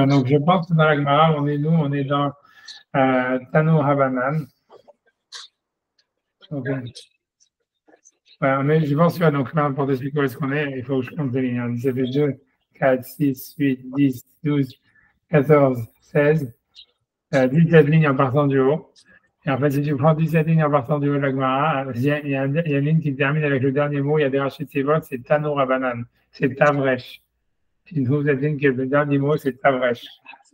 Donc, je pense que dans la Gemara, on est dans Tano Rabanan. Okay. Je pense que donc, pour t'expliquer où est-ce qu'on est, il faut que je compte les lignes. Ça fait 2, 4, 6, 8, 10, 12, 14, 16, 17 lignes en partant du haut. Et en fait, si tu prends 17 lignes en partant du haut de la Gemara, il y a une ligne qui termine avec le dernier mot, il y a des rachis de Sévot, c'est Tano Rabanan, c'est Tavresh. Si vous cette ligne qui est le dernier mot, c'est Tavresh.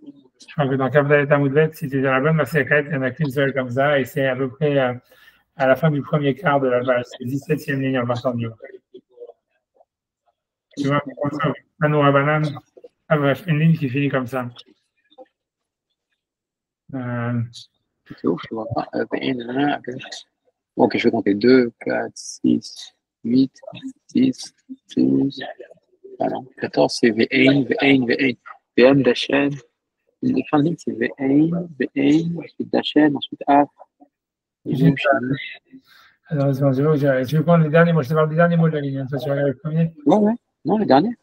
Je crois que dans Kavda et Tamoudvet, si tu es dans la bonne Masekhet, il n'y en a qu'une seule comme ça, et c'est à peu près à la fin du premier quart de la page. C'est 17e ligne en partant du haut. Tu vois, Tano Rabanan, Tavresh, une ligne qui finit comme ça. C'est ouf, je ne vois pas. Ok, je vais compter 2, 4, 6, 8, 10, 12, 14, c'est V1, V1, V1. VM, Dachen. Les fins de ligne, c'est V1, V1, ensuite Dachen, ensuite A. Alors, je vais prendre les derniers mots. Je te parle des derniers mots de la ligne. Toi, tu regardes le premier? Ouais. Non, le dernier.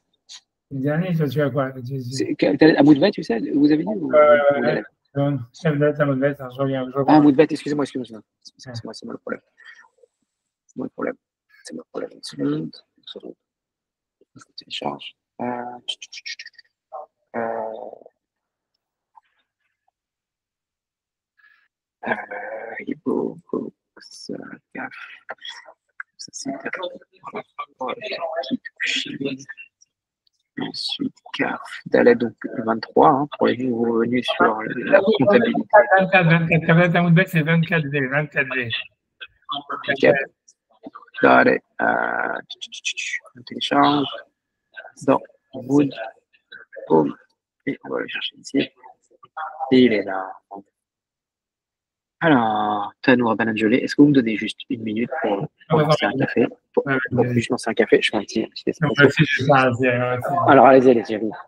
Le dernier, toi, tu as quoi? À Moudvet, tu sais, vous avez dit je reviens. Ah, Moudvet, excusez-moi. C'est moi le problème. C'est mon problème. Une seconde. Je télécharge. CAF. Ça, c'est ensuite, CAF. Dalet, donc 23 pour les nouveaux venus sur la comptabilité. 24, c'est 24V. Dalet, on télécharge. Dans Wood. Boom. Et on va le chercher ici. Et il est là. Alors, Tano Rabanan gelé, est-ce que vous me donnez juste une minute pour lancer un café? Pour que je lance un café, je fais un petit espace. Alors, allez-y.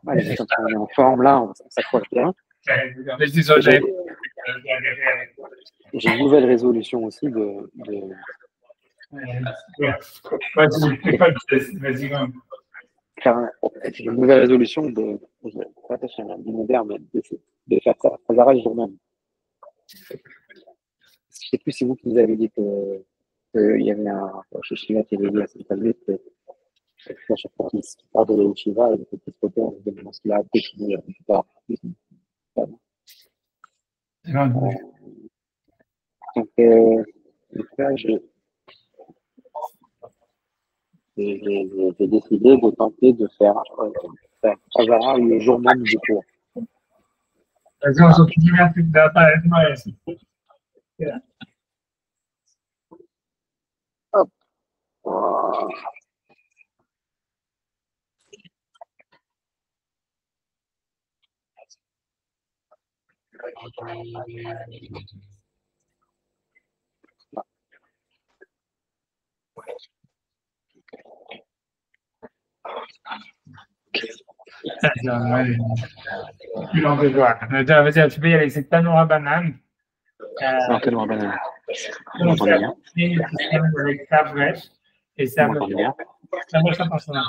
Allez, quand on est en forme, là, on s'accroche bien. J'ai une nouvelle résolution aussi j'ai une nouvelle résolution de faire ça à Zara le jour même. Je ne sais plus si vous qui nous avez dit qu'il y avait chez Shiva qui avait dit à cette famille que à chaque fois qu'il part de la Shiva, il était côté en demandant ce qu'il a défini plus tard. Donc là, j'ai décidé de tenter de faire Hazara le jour même du cours. Hop. Tu peux y aller, c'est Tano Rabanan. Tano Rabanan. Avec Tavresh. Et ça me bien. Tano Rabanan,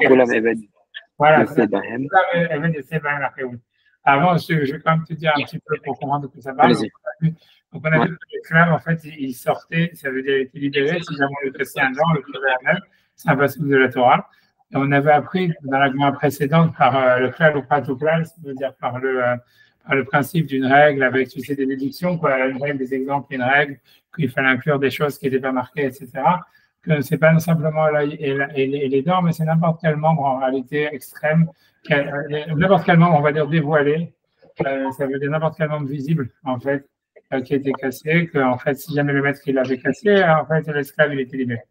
Kolam Eved. Voilà, avant, je vais quand même te dire un petit peu pour comprendre de quoi ça parle. Donc, on a vu que l'esclave, en fait, il sortait, ça veut dire qu'il était libéré. Si jamais on le passait un an, le libérait un même, c'est un passage de la Torah. Et on avait appris dans la Gemara précédente par le klal ou pratoklal, ça veut dire par le principe d'une règle avec, tu sais, des déductions, quoi, une règle, des exemples, une règle, qu'il fallait inclure des choses qui n'étaient pas marquées, etc. Que c'est pas simplement l'œil et les dents, mais c'est n'importe quel membre en réalité extrême, n'importe quel membre, on va dire dévoilé, ça veut dire n'importe quel membre visible, en fait, qui a été cassé, que en fait, si jamais le maître il l'avait cassé, en fait, l'esclave, il était libéré.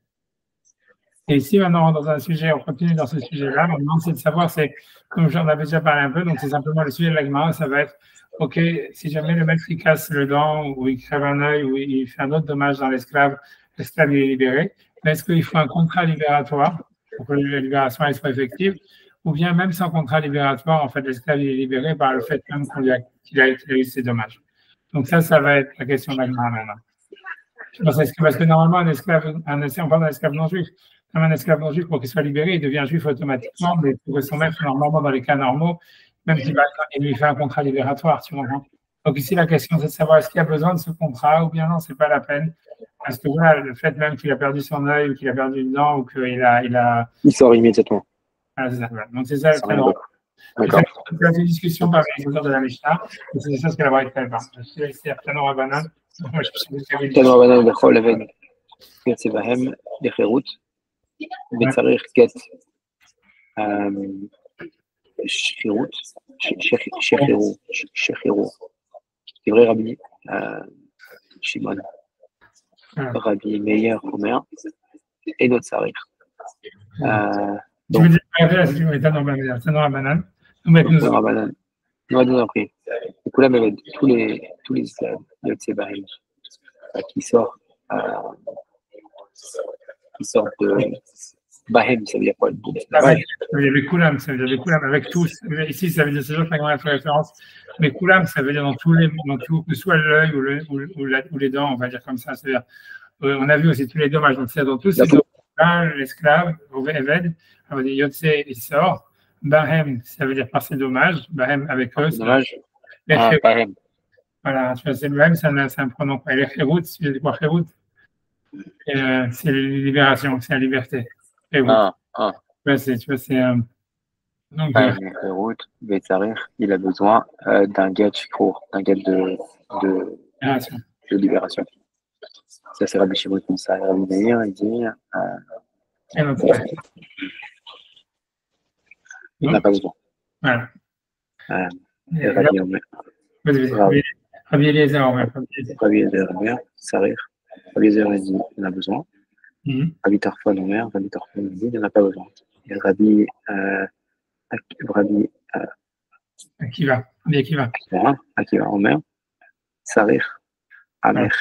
Et ici, maintenant, on rentre dans un sujet, on continue dans ce sujet-là. Maintenant, c'est de savoir, c'est, comme j'en avais déjà parlé un peu, donc c'est simplement le sujet de la Gemara, ça va être, OK, si jamais le maître il casse le dent, ou il crève un œil, ou il fait un autre dommage dans l'esclave il est libéré, mais est-ce qu'il faut un contrat libératoire pour que la libération elle soit effective, ou bien même sans contrat libératoire, en fait, l'esclave est libéré par le fait même qu'il a eu ses dommages. Donc ça va être la question de la Gemara maintenant. Parce que normalement, on parle d'un esclave non juif. comme un esclave non juif, pour qu'il soit libéré, il devient juif automatiquement, mais pour que son maître, normalement, dans les cas normaux, même s'il lui fait un contrat libératoire, tu comprends? Donc ici, la question, c'est de savoir est-ce qu'il y a besoin de ce contrat ou bien non, c'est pas la peine. Parce que voilà, le fait même qu'il a perdu son œil ou qu'il a perdu une dent ou qu'il a... Il sort immédiatement. Voilà, c'est ça. Donc c'est ça le très drôle. D'accord. C'est une discussion parmi les auteurs de la Mishnah, et c'est des choses qu'elle va être très bien. Je suis ici à Tano Rabbanan. תנו רבנן בכל לבן יוצא בהם לחירות וצריך גט שחירו דברי רבי שמעון רבי מאיר אומר אינו צריך. Tu veux dire, Tano Rabbanan. תנו רבנן. nous avons appris. וכולם באמת, tous les יוצא בהם qui sort de Bahem, ça veut dire quoi? Les Koulam, ça veut dire les Koulam avec tous. Ici, ça veut dire, c'est sûr que la référence. Mais Koulam, ça veut dire dans tout, que ce soit l'œil ou les dents, on va dire comme ça. C'est-à-dire, on a vu aussi tous les dommages. Donc, c'est dans tous ces dommages, l'esclave, Eved, on va dire Yotse, il sort. Bahem, ça veut dire par ses dommages. Bahem avec eux. Dommage. Bahem. Voilà, tu vois, c'est le même, c'est un pronom. Et les Khérout, c'est quoi Khérout? C'est la libération, c'est la liberté. Ouais, tu vois, c'est. Donc. Khérout, Vetzarir, il a besoin d'un gadget court, d'un gadget de libération. Ça, c'est Rabbi Shimon comme ça. Rabbi Meir, il dit. Il n'a pas besoin. Voilà. Rabbi Eliezer Omer, Sarir. Rabbi Eliezer dit il en a besoin. Rabbi Tarfon Omer, Rabbi Tarfon dit il n'en a pas besoin. Et Rabbi Akiva Omer, Sarir, Amer,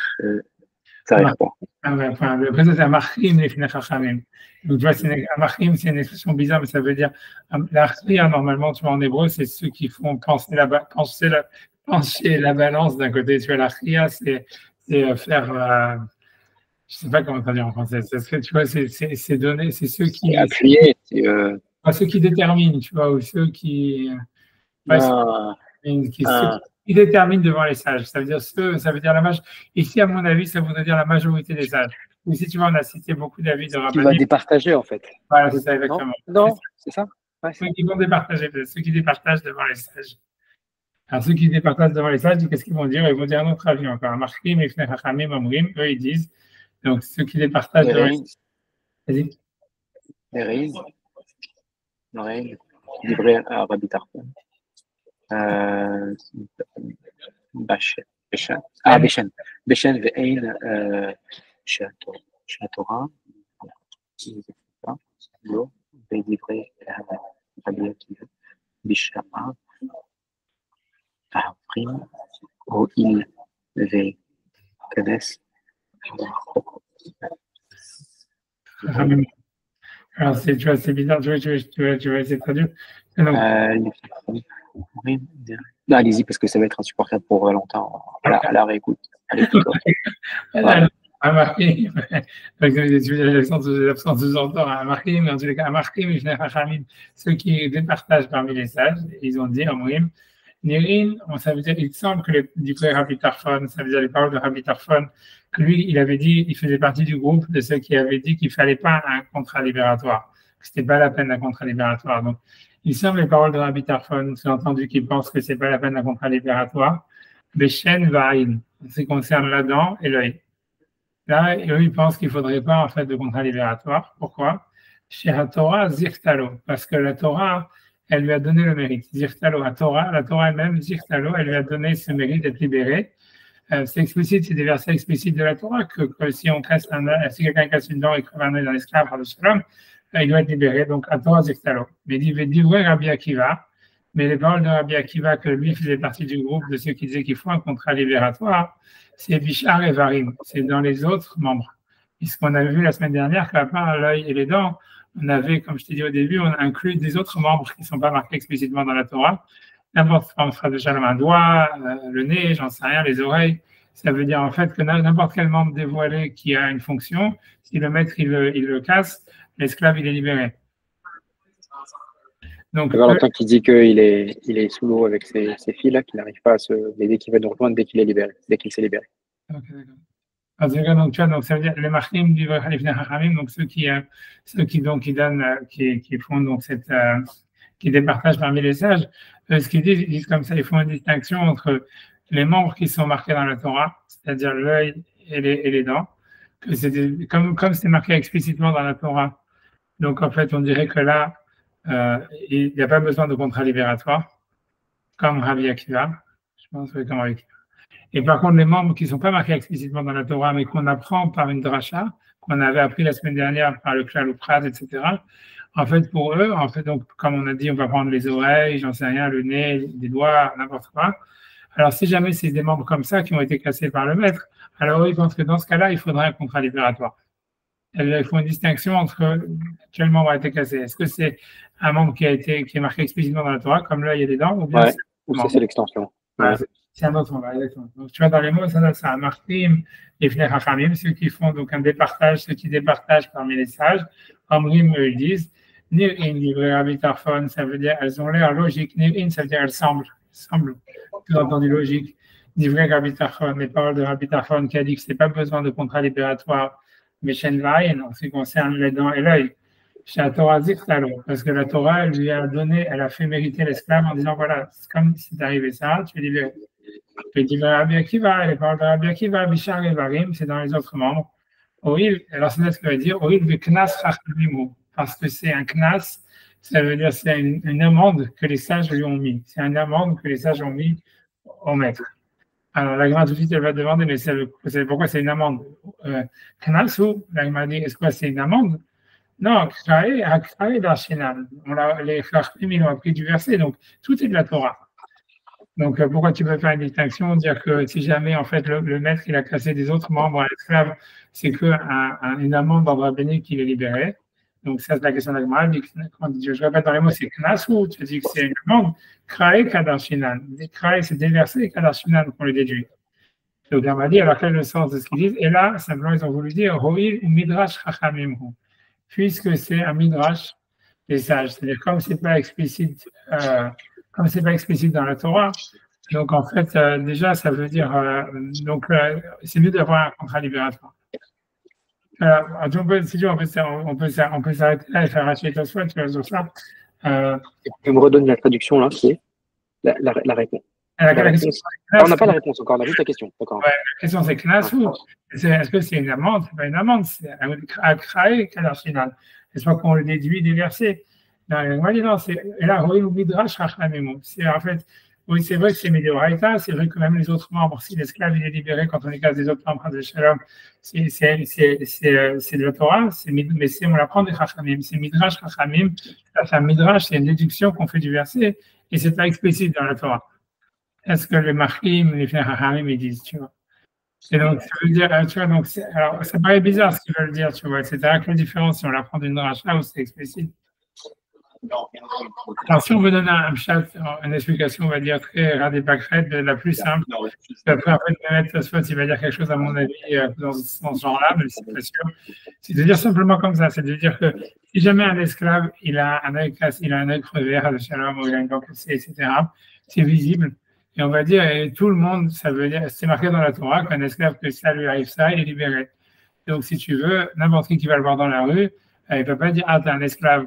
Sarir quoi. Après ça, c'est Amachim, les Fnei Chachamim. Donc, tu vois, Amachim, c'est une expression bizarre, mais ça veut dire, l'Achria, normalement, tu vois, en hébreu, c'est ceux qui font pencher la balance d'un côté. Tu vois, l'Achria, c'est faire, je sais pas comment dire en français, tu vois, c'est donner, c'est ceux qui. Appuyer, ceux qui déterminent, tu vois, ou ceux qui. Qui déterminent devant les sages. Ça veut dire la majorité. Ici, à mon avis, ça voudrait dire la majorité des sages. Ici, tu vois, on a cité beaucoup d'avis de Rabbanim. Qui va départager, en fait. Voilà, c'est ça, exactement. Non, c'est ça. Ouais, ceux qui vont départager, ceux qui départagent devant les sages. Alors, ceux qui départagent devant les sages, qu'est-ce qu'ils vont dire? Ils vont dire un autre avis encore. Marchim, Ifnei Chachamim, Omrim, eux, ils disent. Donc, ceux qui départagent devant les sages. Vas-y. L'oreille, livré à Rabbi Tarfon. בשן ואין שהתורה לא בדברי רבי עקיבא בשעה העוברים הואיל וכנס החוק. Alors, tu vois, c'est bizarre, tu vas essayer de traduire. Non, allez-y, parce que ça va être insupportable pour longtemps. À la réécoute. Amarchim, l'absence sous-entend Amarchim, mais en tous les cas, Amarchim, ceux qui départagent parmi les sages, ils ont dit, Omrim, Nirin, ça veut dire, il semble que du coup, Rabbi Tarfon, ça veut dire les paroles de Rabbi Tarfon, que lui, il avait dit, il faisait partie du groupe de ceux qui avaient dit qu'il ne fallait pas un contrat libératoire, que ce n'était pas la peine d'un contrat libératoire. Donc, il semble les paroles de Rabbi Tarfon, j'ai entendu qu'il pense que ce n'est pas la peine d'un contrat libératoire. Beshen Va'in, ce qui concerne la dent et l'œil. Là, eux, ils pensent qu'il ne faudrait pas en fait de contrat libératoire. Pourquoi? Chez la Torah, Zirtalo, parce que la Torah, elle lui a donné le mérite. Zirtalo, la Torah elle-même, Zirtalo, elle lui a donné ce mérite d'être libéré. C'est explicite, c'est des versets explicites de la Torah que si quelqu'un casse une dent et creve un œil dans l'esclave, il doit être libéré. Donc, à Torah, Zirtalo. Mais il dit vrai Rabbi Akiva. Mais les paroles de Rabbi Akiva, que lui faisait partie du groupe de ceux qui disaient qu'il faut un contrat libératoire, c'est Bishar et Varim, c'est dans les autres membres. Puisqu'on avait vu la semaine dernière qu'à part l'œil et les dents, on avait, comme je t'ai dit au début, on a inclus des autres membres qui ne sont pas marqués explicitement dans la Torah. N'importe quel phrase de Shalom, un doigt, le nez, j'en sais rien, les oreilles. Ça veut dire en fait que n'importe quel membre dévoilé qui a une fonction, si le maître il le casse, l'esclave, il est libéré. Donc, Valentin qui dit qu'il est sous l'eau avec ses filles là, qu'il n'arrive pas à se. Mais dès qu'il va nous rejoindre, dès qu'il est libéré, dès qu'il s'est libéré. Ok, d'accord. Donc, tu vois, donc ça veut dire les marchim du Lifnei Chachamim, donc ceux qui donnent, qui font donc qui départagent parmi les sages, ce qu'ils disent, ils disent comme ça, ils font une distinction entre les membres qui sont marqués dans la Torah, c'est-à-dire l'œil et les dents, que c'est comme c'est marqué explicitement dans la Torah. Donc en fait, on dirait que là, il n'y a pas besoin de contrat libératoire, comme Rabbi Akiva. Je pense que comme Rabbi Akiva. Et par contre, les membres qui ne sont pas marqués explicitement dans la Torah, mais qu'on apprend par une dracha, qu'on avait appris la semaine dernière par le Klal Uprat, etc. En fait, pour eux, en fait, donc, comme on a dit, on va prendre les oreilles, j'en sais rien, le nez, les doigts, n'importe quoi. Alors, si jamais c'est des membres comme ça qui ont été cassés par le maître, alors eux, ils pensent que dans ce cas-là, il faudrait un contrat libératoire. Il faut une distinction entre quel membre a été cassé. Est-ce que c'est un membre qui est marqué explicitement dans la Torah, comme là, il y a des dents, ou bien c'est l'extension. Ouais. C'est un autre membre, exactement. Donc, tu vois, dans les mots, ça c'est un martim, les Lifnei Chachamim, ceux qui font donc un départage, ceux qui départagent parmi les sages. Omrim, ils disent, Nir'in, livré Rabbi Tarfon, ça veut dire, elles ont l'air logiques. Nir'in, ça veut dire, elles semblent, tout entendu logique. Livré Rabbi Tarfon, les paroles de Rabbi Tarfon qui a dit que c'est pas besoin de contrat libératoire, mais Shenvaïn, en ce qui concerne les dents et l'œil. Chez la Torah Zirtalo, parce que la Torah, elle lui a donné, elle a fait mériter l'esclave en disant voilà, c'est comme si c'est arrivé ça, tu es libéré. Et dit Rabbi Akiva, les paroles de Rabbi Akiva, Bishar et Varim, c'est dans les autres membres. Oil, alors c'est ce que veut dire, Oil de Knas Chachamim, parce que c'est un Knas, ça veut dire c'est une amende que les sages lui ont mis. C'est une amende que les sages ont mis au maître. Alors la Gemara tout de suite, elle va demander, mais c'est pourquoi c'est une amende Knas ou la Gemara dit, est-ce que c'est une amende? Non, Kraé d'Archinal. Les Chachamim, ils ont appris du verset, donc tout est de la Torah. Donc, pourquoi tu peux faire une distinction, dire que si jamais, en fait, le maître, il a cassé des autres membres à l'esclave, c'est qu'une amende d'ordre rabbinique qu'il est libéré. Donc, ça, c'est la question de la Gemara. Je répète dans les mots, c'est Knas ou tu dis que c'est une amende? Kraé Kadarchinan. Kraé, c'est déversé, Kadarchinan, qu'on le déduit. Donc, on va dire, alors quel est le sens de ce qu'ils disent? Et là, simplement, ils ont voulu dire, Roïl ou Midrash Chachamim. Puisque c'est un midrash des sages, c'est-à-dire comme c'est pas explicite dans la Torah, donc en fait déjà ça veut dire c'est mieux d'avoir un contrat libératoire. Si tu veux, on peut s'arrêter là et faire racheter ta soie, tu vois sur ça. Tu me redonnes la traduction là, qui est la réponse. On n'a pas la réponse encore, on a juste la question. Ouais, la question c'est Knas ou est-ce que c'est une amende? C'est pas une amende, c'est à Kraé Kadarchinan. C'est pas qu'on le déduit des versets. Non, c'est et là, ou Midrash Chachamim. C'est en fait, oui, c'est vrai que c'est Midoraïta, c'est vrai que même les autres membres, si l'esclave il est libéré quand on les casse des autres membres de Shalom, c'est de la Torah, mais on l'apprend des Chachamim, c'est Midrash Chachamim. Un Midrash, c'est une déduction qu'on fait du verset et c'est pas explicite dans la Torah. Est-ce que les marchim, les Chachamim, ils disent, tu vois? Et donc, ça veut dire, tu vois, donc, alors, ça paraît bizarre ce qu'ils veulent dire, tu vois, c'est-à-dire que la différence si on l'apprend d'une dracha ou c'est explicite. Alors, si on veut donner un chat, une explication, on va dire très radépacrète, la plus simple, après, en fait, Tosfot, il va dire quelque chose, à mon avis, dans ce genre-là, mais c'est pas sûr. C'est de dire simplement comme ça, c'est de dire que si jamais un esclave, il a un œil cassé, il a un œil crevé, à Shalom, ou il a une dent cassée, etc., c'est visible. Et on va dire, et tout le monde, ça veut dire, c'est marqué dans la Torah qu'un esclave, que ça lui arrive ça, il est libéré. Donc, si tu veux, n'importe qui va le voir dans la rue, il ne peut pas dire, ah, t'es un esclave.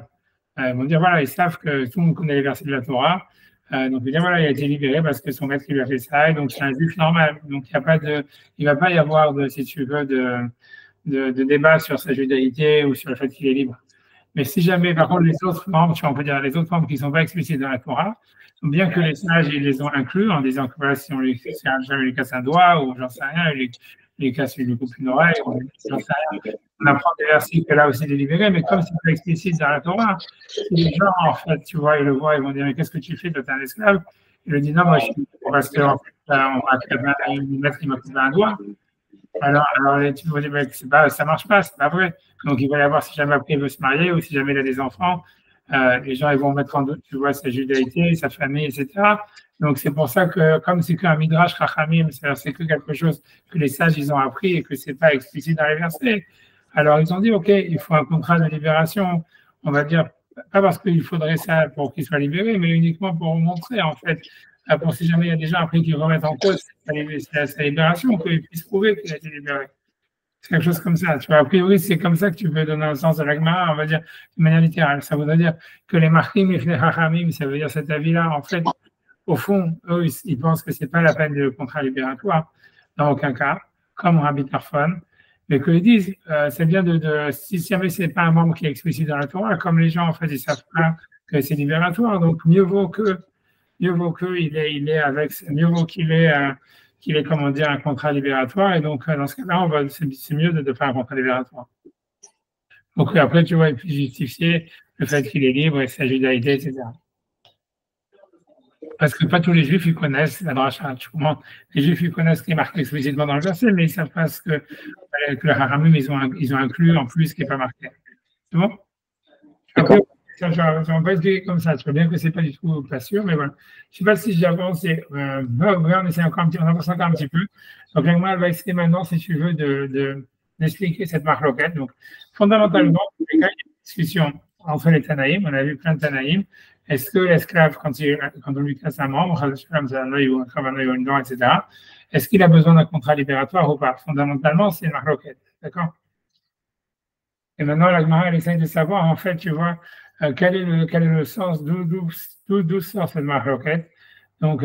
Ils vont dire, voilà, ils savent que tout le monde connaît les versets de la Torah. Donc, ils vont dire, voilà, il a été libéré parce que son maître lui a fait ça, et donc c'est un juif normal. Donc, il ne va pas y avoir, si tu veux, de débat sur sa judaïté ou sur le fait qu'il est libre. Mais si jamais, par contre, les autres membres, tu vois, on peut dire les autres membres qui ne sont pas explicites dans la Torah, bien que les sages, ils les ont inclus en disant que voilà, si jamais lui casse un doigt ou j'en sais rien, il lui coupe une oreille, ou j'en sais rien. On apprend des versets que là aussi il est libéré, mais comme c'est pas explicite dans la Torah, les gens, en fait, tu vois, ils le voient, ils vont dire, mais qu'est-ce que tu fais, toi, t'es un esclave? Il lui dit, non, moi, je suis parce que, en fait, le maître, il m'a coupé un doigt. Alors, tu vas dire, ça marche pas, c'est pas vrai. Donc, il va y avoir, si jamais après il veut se marier ou si jamais il a des enfants, les gens ils vont mettre en doute, tu vois, sa judaïté, sa famille, etc. Donc, c'est pour ça que, comme c'est qu'un midrash chachamim, c'est que quelque chose que les sages ils ont appris et que c'est pas explicite dans les versets. Alors, ils ont dit, OK, il faut un contrat de libération, on va dire, pas parce qu'il faudrait ça pour qu'il soit libéré, mais uniquement pour montrer, en fait, pour si jamais il y a des gens après qui remettent en cause sa libération, qu'ils puissent prouver qu'il a été libéré. C'est quelque chose comme ça. Tu vois, a priori, c'est comme ça que tu peux donner un sens à l'agma, on va dire, de manière littérale. Ça voudrait dire que les marchim et les hachamim, ça veut dire cet avis-là, en fait, au fond, eux, ils pensent que c'est pas la peine de contrat libératoire, dans aucun cas, comme Rabbi Tarfon, mais qu'ils disent, c'est bien si jamais c'est pas un membre qui est explicite dans la Torah, comme les gens, en fait, ils savent pas que c'est libératoire, donc mieux vaut qu'il ait, comment dire, un contrat libératoire, et donc, dans ce cas-là, c'est mieux de faire un contrat libératoire. Donc, après, tu vois, il peut justifier le fait qu'il est libre et sa judaïté, etc. Parce que pas tous les juifs, ils connaissent la dracha. Tu comprends? Les juifs, ils connaissent ce qui est marqué explicitement dans le verset, mais ils savent pas que le haramim, ils ont inclus en plus ce qui n'est pas marqué. C'est bon? Après, ça va pas expliquer comme ça. Tu vois bien que c'est pas du tout pas sûr, mais voilà. Je sais pas si j'avance. On essaie encore on avance encore un petit peu. Donc, moi, elle va essayer maintenant, si tu veux, d'expliquer cette marque loquette. Donc, fondamentalement, il y a une discussion entre les Tanaïm. On a vu plein de Tanaïm. Est-ce que l'esclave, quand on lui casse un membre, un œil ou une dent, etc., est-ce qu'il a besoin d'un contrat libératoire ou pas? Fondamentalement, c'est une marque loquette. D'accord? Et maintenant, la Gemara, elle essaye de savoir, en fait, tu vois, quel est le sens, d'où sort cette marque loquette. Donc,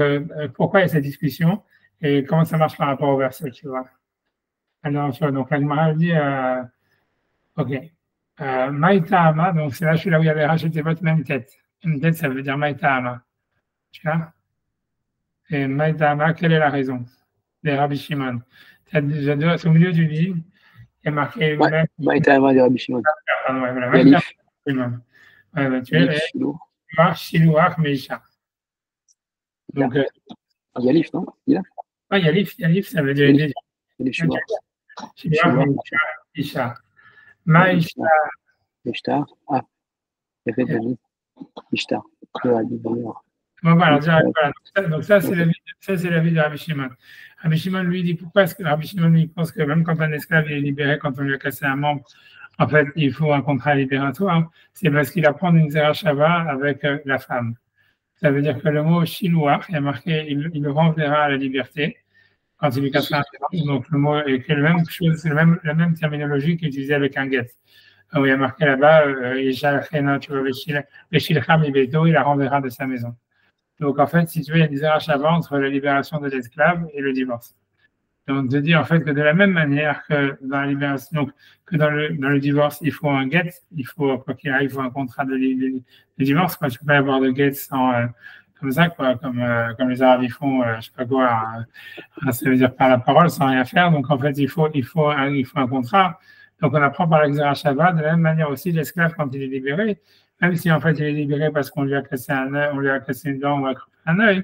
pourquoi il y a cette discussion et comment ça marche par rapport au verset, tu vois. Alors, tu vois, donc la Gemara dit, OK. Maïta'ama, donc c'est là où il y avait racheté votre même tête. Une tête, ça veut dire Maïta'ama. Tu vois? Et Maïta'ama, quelle est la raison? Des Rabbi Shimon. C'est au milieu du livre, il y a marqué. Maïta'ama de Rabbi Shimon. Pardon, ouais, voilà. Yalif. Ouais, tu es Shilouach Meisha. Donc, Yalif, non? Yalif, ça veut dire aider. Shilouach Meisha. Maïsha. Ishtar. Ah, il y avait Ishtar. Bon, voilà, donc ça, c'est l'avis de Rabbi Shimon. Rabbi Shimon lui dit pourquoi est-ce que Rabbi Shimon il pense que même quand un esclave est libéré, quand on lui a cassé un membre, en fait, il faut un contrat libératoire, c'est parce qu'il apprend une Zera Shava avec la femme. Ça veut dire que le mot Shilouach, il y a marqué, il le renverra à la liberté quand il lui cassera un membre. Donc le mot est la même chose, c'est la même terminologie qu'il utilisait avec un get. Où il y a marqué là-bas, tu vois, il la renverra de sa maison. Donc, en fait, si tu veux, il y a des Zera Shava entre la libération de l'esclave et le divorce. Donc, de dire, en fait, que de la même manière que dans la libération, donc, que dans le divorce, il faut un get, il faut, quoi qu'il arrive, il faut un contrat de divorce, quoi. Tu peux pas avoir de get sans, comme ça, quoi, comme les Arabes, ils font, je sais pas quoi, ça veut dire par la parole, sans rien faire. Donc, en fait, il faut un contrat. Donc, on apprend par l'exera Shava, de la même manière aussi, l'esclave, quand il est libéré, même si en fait il est libéré parce qu'on lui a cassé un œil, on lui a cassé une dent ou un œil,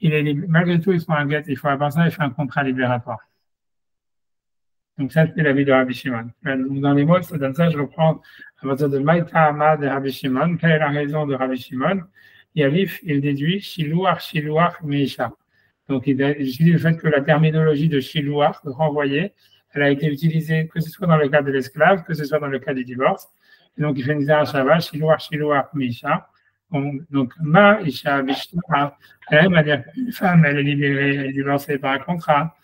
il est malgré tout, il faut un get, il faut avant ça, il fait un contrat libératoire. Donc ça, c'est l'avis de Rabbi Shimon. Dans les mots, ça donne ça, je reprends à partir de Maïta'ama de Rabbi Shimon. Quelle est la raison de Rabbi Shimon? Yalif, il déduit Shilouach Meisha. Donc il dit le fait que la terminologie de Shilouach, de renvoyer, elle a été utilisée que ce soit dans le cas de l'esclave, que ce soit dans le cas du divorce. Et donc, il fait une Zera Shava, Shilouach, Meisha. Donc, Ma, Isha, Bishta, de la même manière qu'une femme, elle est libérée, elle est divorcée par un contrat.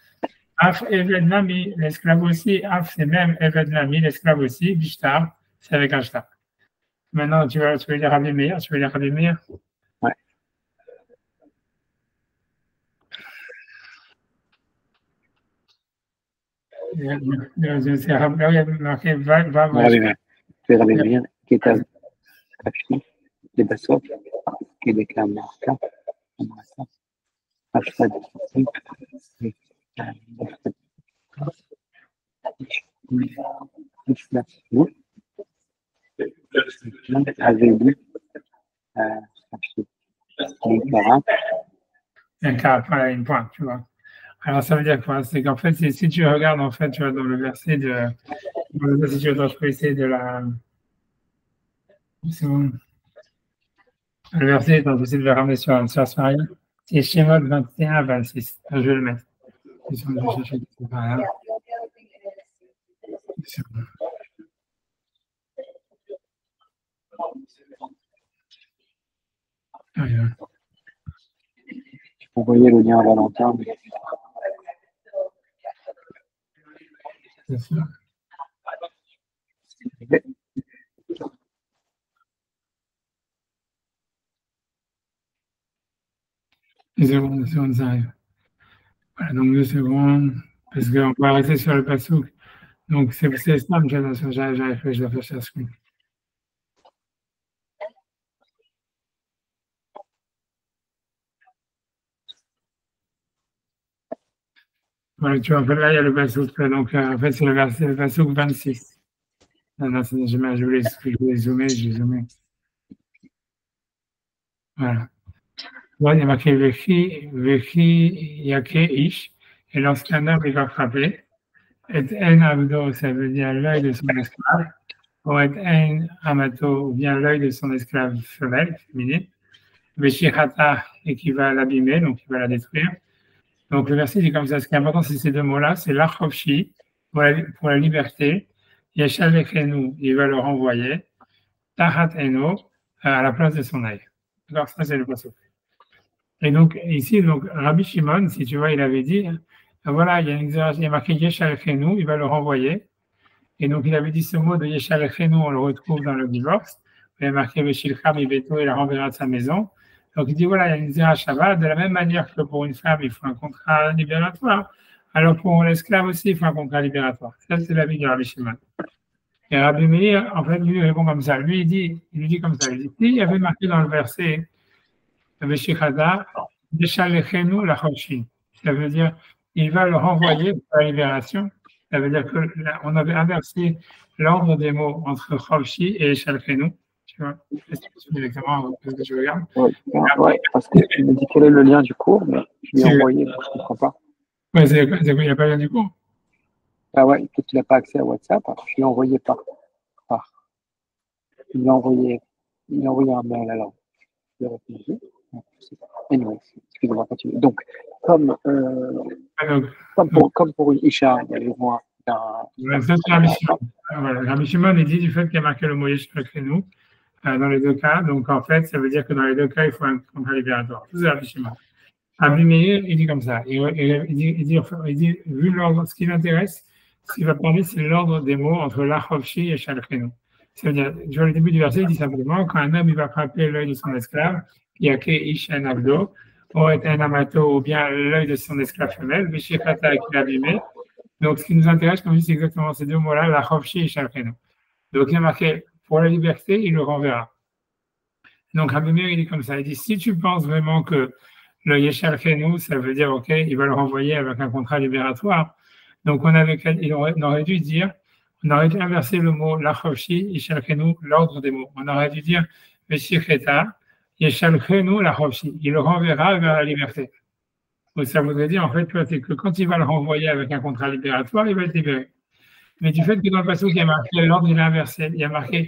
Af, Eved Nami, l'esclave aussi. Af, c'est même Eved Nami, l'esclave aussi. Bishta, c'est avec un shtar. Maintenant, tu veux lire Rabbi Meir? Ouais. C'est Rabbi marqué va. Rabbi Meir, qui est à Kafshi, les Bassot, qui est à Marca, Ashfad, avait dit une pointe, tu vois. Alors, ça veut dire quoi? C'est qu'en fait, si tu regardes, en fait, tu vois, dans le verset si tu veux, je peux essayer de la. C'est bon. Le verset, donc, j'essaie de le ramener sur Sfaria. C'est Shemot 21 à 26. Je vais le mettre. Je vais chercher par là. Vous voyez le lien à Valentin. Mais... C'est sûr. Deux secondes, ça arrive. Voilà, donc 2 secondes, parce qu'on peut arrêter sur le passouk. Donc c'est simple, j'arrive, je dois faire ça. Voilà, tu vois, en fait, là, il y a le passouk, donc en fait, c'est le passouk 26. Non, je voulais zoomer, j'ai zoomé. Voilà. Là, il y a marqué Vechi Yake Ish, et lorsqu'un homme il va frapper, et En Abdo, ça veut dire l'œil de son esclave, ou et En Amato, ou bien l'œil de son esclave femelle, féminine, Veshihata, et qui va l'abîmer, donc qui va la détruire. Donc le verset dit comme ça, ce qui est important, c'est ces deux mots-là, c'est l'Archofshi, pour la liberté, Yeshal Vechenu, il va le renvoyer, Tahat Eno, à la place de son œil. Alors ça, c'est le passage. Et donc, ici, donc, Rabbi Shimon, si tu vois, il avait dit, voilà, il y a marqué Yeshal Chenu, il va le renvoyer. Et donc, il avait dit ce mot de Yeshal Chenu, on le retrouve dans le divorce. Il a marqué Veshilcham Ibeto, il la renverra de sa maison. Donc, il dit, voilà, il y a une Zera Shabbat, de la même manière que pour une femme, il faut un contrat libératoire. Alors, pour l'esclave aussi, il faut un contrat libératoire. Ça, c'est l'avis de Rabbi Shimon. Et Rabbi Meir, en fait, lui répond comme ça. Lui, il dit comme ça. Il dit, il y avait marqué dans le verset, ça veut dire il va le renvoyer pour la libération. Ça veut dire qu'on avait inversé l'ordre des mots entre Chovshi et Shalchenu. Tu vois, exactement ce que je regarde. Oui, parce qu'il me dit quel est le lien du cours, mais je l'ai envoyé, donc je ne comprends pas. Oui, il n'y a pas de lien du cours. Ah ouais, peut-être qu'il n'a pas accès à WhatsApp, je l'ai envoyé par. Il m'a envoyé un mail alors. Je l'ai répondu. Anyway, excusez-moi, continue. Donc, comme pour une Isha, il y a besoin Rabbi Shimon, il dit du fait qu'il y a marqué le mot Yeshua Chenu dans les deux cas. Donc, en fait, ça veut dire que dans les deux cas, il faut un contrat libératoire. Tout c'est Rabbi Shimon. Rabbi Meir, il dit comme ça. Il dit vu l'ordre, ce qui l'intéresse, ce qui va parler, c'est l'ordre des mots entre l'Achovshi et Shalchenu. C'est-à-dire, tu vois, le début du verset, il dit simplement quand un homme il va frapper l'œil de son esclave, Yake Ish en Abdo, ou est un amato, ou bien l'œil de son esclave femelle, Veshikata qui l'a abîmé. Donc, ce qui nous intéresse, comme je dis, c'est exactement ces deux mots-là, la Chofshi et Shalchenu. Donc, il y a marqué pour la liberté, il le renverra. Donc, Rabbi Meir, il dit comme ça, il dit si tu penses vraiment que le Yeshal Chenu, ça veut dire, OK, il va le renvoyer avec un contrat libératoire. Donc, on aurait dû dire, on aurait dû inverser le mot Lachofshi, Yeshal Chenu, l'ordre des mots. On aurait dû dire Veshicheta, Yeshal Chenu, Lachofshi. Il le renverra vers la liberté. Donc, ça voudrait dire, en fait, c'est que quand il va le renvoyer avec un contrat libératoire, il va être libéré. Mais du fait que dans le passage, il y a marqué l'ordre, il est inversé. Il y a marqué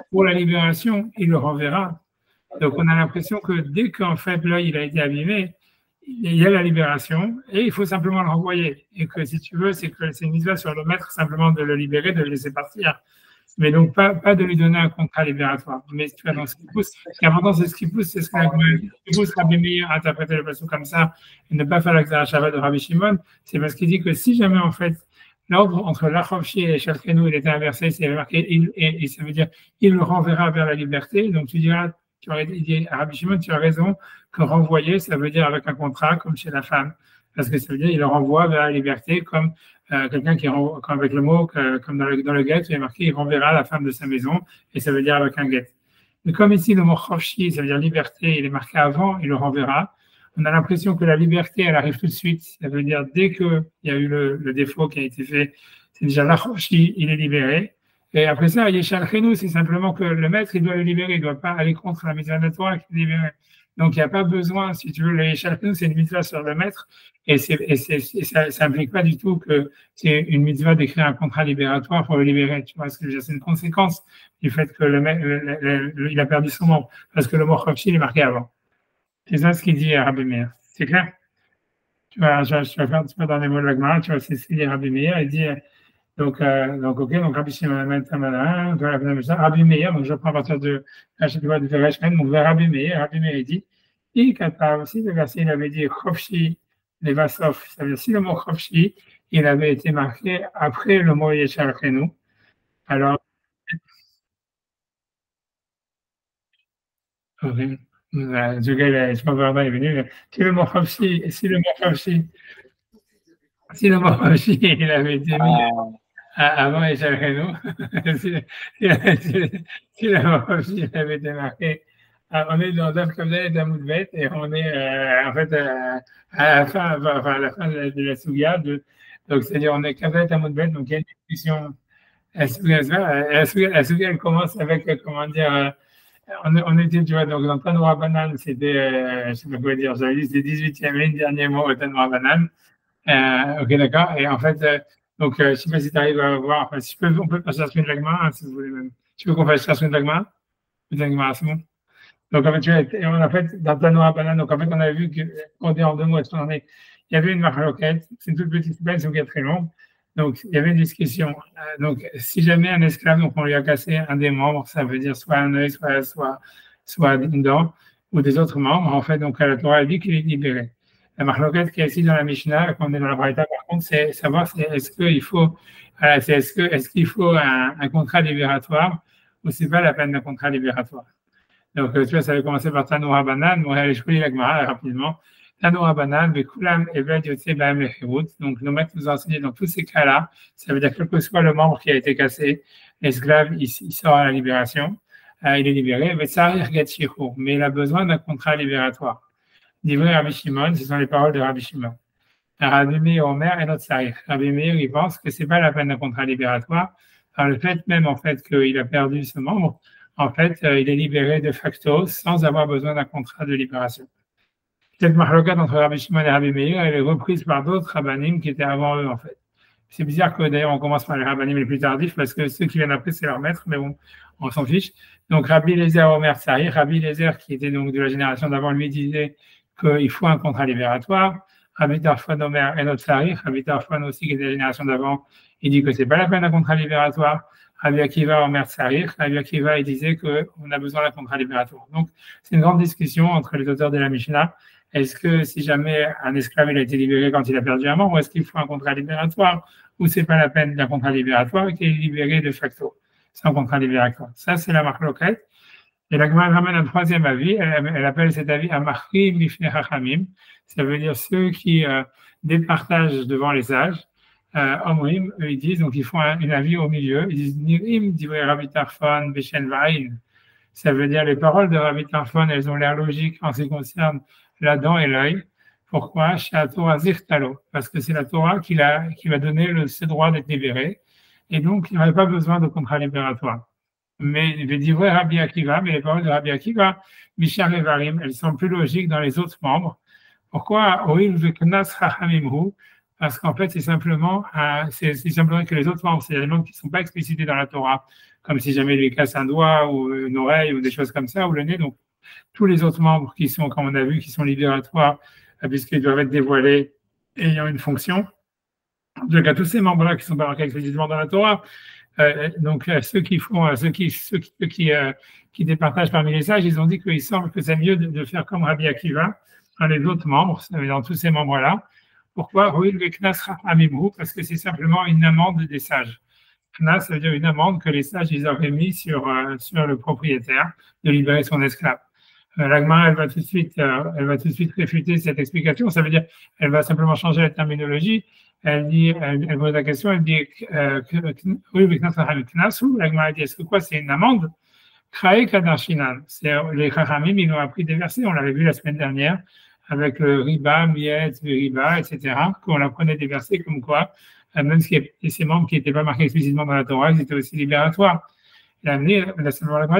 pour la libération, il le renverra. Donc, on a l'impression que dès qu'en fait l'œil il a été abîmé, il y a la libération et il faut simplement le renvoyer. Et que si tu veux, c'est une mitzvah sur le maître simplement de le libérer, de le laisser partir. Mais donc, pas de lui donner un contrat libératoire. Mais tu vois, dans ce qui pousse, ce qui est important, c'est ce qui pousse, c'est ce qui pousse Rabbi Meir à interpréter le passage comme ça et ne pas faire la Shabbat de Rabbi Shimon. C'est parce qu'il dit que si jamais, en fait, l'ordre entre l'Achovshi et Shalchenu, il était inversé, c'est marqué, et ça veut dire, il le renverra vers la liberté. Donc, tu diras, tu aurais dit à Rabbi Shimon, tu as raison, que renvoyer, ça veut dire avec un contrat, comme chez la femme. Parce que ça veut dire, il le renvoie vers la liberté, comme quelqu'un qui renvoie, comme avec le mot, comme dans le guet, il est marqué, il renverra la femme de sa maison, et ça veut dire avec un guet. Mais comme ici, le mot Chovshi, ça veut dire liberté, il est marqué avant, il le renverra. On a l'impression que la liberté, elle arrive tout de suite. Ça veut dire, dès qu'il y a eu le défaut qui a été fait, c'est déjà l'Achovshi, il est libéré. Et après ça, Yeshal Chenu, c'est simplement que le maître, il doit le libérer, il ne doit pas aller contre la mitzvah de la Torah qui est libérée. Donc, il n'y a pas besoin, si tu veux, le Yeshal Chenu, c'est une mitzvah sur le maître, et ça n'implique pas du tout que c'est une mitzvah d'écrire un contrat libératoire pour le libérer. Tu vois ce que je veux dire? C'est une conséquence du fait que il a perdu son membre, parce que le mot Chovshi, il est marqué avant. C'est ça ce qu'il dit à Rabbi Meir. C'est clair? Tu vas faire un petit peu dans les mots de la Gemara, tu vois, c'est ce qu'il dit à Rabbi Meir. Il dit, donc Rabbi Shimon, Rabbi Meir, donc je prends à partir de la Shabbat de Vereshken, donc vers Rabbi Meir, il dit, Et Kata aussi, le verset, il avait dit Chofshi, les Vasof. Ça veut dire si le mot Chofshi, il avait été marqué après le mot Yeshalchenu. Alors, ce gars, je pense vraiment, il est venu. Si le mot Chofshi, si le mot Chofshi, il avait été mis avant Yeshalchenu, si, si le mot Chofshi, il avait été marqué. On est dans un comme ça, Damoudbet, et on est en fait à la fin, enfin, à la fin de la Souga. Donc, c'est-à-dire, on est Kaveh Damoudbet, donc il y a une discussion. La Souga, elle commence avec, comment dire, on était, tu vois, donc dans Tanoura Banane, c'était, je sais pas quoi dire, j'avais dit, c'était 18e ligne, dernier mot au Tanoura Banane. Ok, d'accord. Et en fait, donc, je sais pas si tu arrives à voir, enfin, si je peux, on peut passer la screen de l'agma, hein, si vous voulez même. Tu veux qu'on fasse la screen de l'agma? L'agma, c'est bon. Donc, en fait, on a fait dans Tanoura Banane, donc en fait, on a vu qu'on est en deux mots, est-ce qu'on en est? Il y avait une marloquette, c'est une toute petite semaine, c'est très longue. Donc, il y avait une discussion. Donc, si jamais un esclave, donc on lui a cassé un des membres, ça veut dire soit un œil, soit une dent, ou des autres membres, en fait, donc la Torah a dit qu'il est libéré. La marloquette qui est ici dans la Mishnah, quand on est dans la Braïta, par contre, c'est savoir est-ce qu'il faut, voilà, est-ce qu'il faut un contrat libératoire ou c'est pas la peine d'un contrat libératoire. Donc, tu vois, ça avait commencé par Tanoura Banan. Bon, allez, je peux lire la Gemara rapidement. Tanoura Banan, Bekulam, Eved, Yotse, Bahem, Lechirut. Donc, nos maîtres nous ont enseigné dans tous ces cas-là, ça veut dire que quel que soit le membre qui a été cassé, l'esclave, il sort à la libération, il est libéré. Mais il a besoin d'un contrat libératoire. Divrei Rabbi Shimon, ce sont les paroles de Rabbi Shimon. Rabbi Meir Omer et notre Sarich. Rabbi Meir, il pense que c'est pas la peine d'un contrat libératoire, par le fait même, en fait, qu'il a perdu ce membre, en fait, il est libéré de facto sans avoir besoin d'un contrat de libération. Cette mahlokat entre Rabbi Shimon et Rabbi Meir, elle est reprise par d'autres rabbanim qui étaient avant eux, en fait. C'est bizarre que d'ailleurs on commence par les rabbanim les plus tardifs parce que ceux qui viennent après, c'est leur maître, mais bon, on s'en fiche. Donc Rabbi Eliezer Omer Tsari, Rabbi Eliezer qui était donc de la génération d'avant, lui disait qu'il faut un contrat libératoire. Rabbi Tarfon Omer et notre Tsari, Rabbi Tarfon aussi qui est de la génération d'avant, il dit que c'est pas la peine d'un contrat libératoire. Rabbi Akiva Omer Tsari, Rabbi Akiva il disait qu'on a besoin d'un contrat libératoire. Donc c'est une grande discussion entre les auteurs de la Mishnah. Est-ce que si jamais un esclave il a été libéré quand il a perdu un membre, est-ce qu'il faut un contrat libératoire ou c'est pas la peine d'un contrat libératoire et qu'il est libéré de facto sans contrat libératoire? Ça, c'est la marque locale. Et la Gemara ramène un troisième avis. Elle appelle cet avis Amachrim Lifnei Chachamim. Ça veut dire ceux qui départagent devant les sages. Omrim, eux, ils disent, donc ils font un avis au milieu. Ils disent Nirim divrei Rabbi Tarfon Beshen Va'in. Ça veut dire les paroles de Rabbi Tarfon, elles ont l'air logiques en ce qui concerne la dent et l'œil. Pourquoi? Parce que c'est la Torah qui va donner ce droit d'être libéré. Et donc, il n'y aurait pas besoin de contrat libératoire. Mais les Rabbi Akiva, mais les paroles de Rabbi Akiva, Mishar Evarim, elles sont plus logiques dans les autres membres. Pourquoi? Parce qu'en fait, c'est simplement que les autres membres, c'est des membres qui ne sont pas explicités dans la Torah, comme si jamais il lui casse un doigt ou une oreille ou des choses comme ça, ou le nez. Donc, tous les autres membres qui sont, comme on a vu, qui sont libératoires, puisqu'ils doivent être dévoilés ayant une fonction. En tout cas, tous ces membres-là qui sont pas marqués explicitement dans la Torah, donc ceux qui départagent parmi les sages, ils ont dit qu'il semble que c'est mieux de faire comme Rabbi Akiva dans les autres membres, dans tous ces membres-là. Pourquoi? Parce que c'est simplement une amende des sages. Knas, ça veut dire une amende que les sages ils auraient mis sur le propriétaire de libérer son esclave. L'Agma, elle va tout de suite réfuter cette explication. Ça veut dire, elle va simplement changer la terminologie. Elle pose la question, elle dit, oui, l'Agma dit, est-ce que quoi, c'est une amende? Krae Kadarshinan. Les Chachamim, ils ont appris des versets, on l'avait vu la semaine dernière, avec le riba, miet, riba, etc., qu'on apprenait des versets comme quoi, même ces membres qui n'étaient pas marqués explicitement dans la Torah, ils étaient aussi libératoires. Il a amené la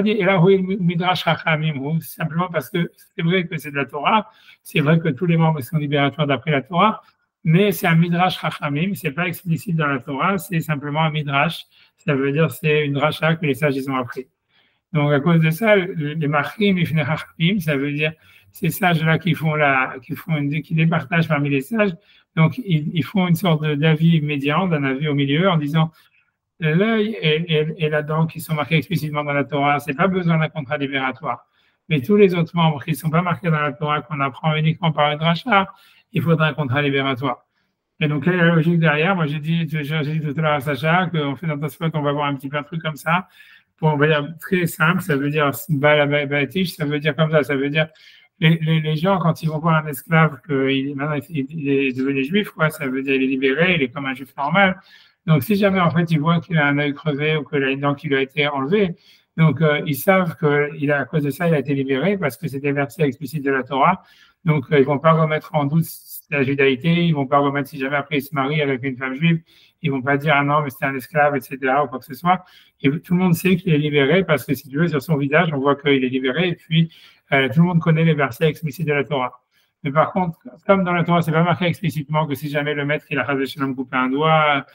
dit, et là, oui, Midrash Chachamim, simplement parce que c'est vrai que c'est de la Torah, c'est vrai que tous les membres sont libératoires d'après la Torah, mais c'est un Midrash Chachamim, c'est pas explicite dans la Torah, c'est simplement un Midrash, ça veut dire c'est une dracha que les sages ils ont appris. Donc à cause de ça, les Machrim et Chachamim, ça veut dire ces sages-là qui départagent parmi les sages, donc ils font une sorte d'avis médian, d'un avis au milieu, en disant l'œil et la dent qui sont marqués explicitement dans la Torah, c'est pas besoin d'un contrat libératoire. Mais tous les autres membres qui ne sont pas marqués dans la Torah, qu'on apprend uniquement par une dracha, il faudra un contrat libératoire. Et donc, quelle est la logique derrière? Moi, j'ai dit tout à l'heure à Sacha qu'on fait dans ta spot, on va voir un petit peu un truc comme ça. Pour, on va dire très simple, ça veut dire balabatish, ça veut dire comme ça veut dire les gens, quand ils vont voir un esclave maintenant il est devenu juif, quoi, ça veut dire il est libéré, il est comme un juif normal. Donc, si jamais, en fait, ils voient qu'il a un œil crevé ou qu'il a une dent qui lui a été enlevée, donc, ils savent à cause de ça, il a été libéré parce que c'était versé explicite de la Torah. Donc, ils vont pas remettre en doute la judaïté, ils vont pas remettre, si jamais après il se marie avec une femme juive, ils vont pas dire, ah non, mais c'était un esclave, etc., ou quoi que ce soit. Et tout le monde sait qu'il est libéré parce que, si tu veux, sur son visage, on voit qu'il est libéré et puis, tout le monde connaît les versets explicites de la Torah. Mais par contre, comme dans la Torah, c'est pas marqué explicitement que si jamais le maître, il a coupé un doigt,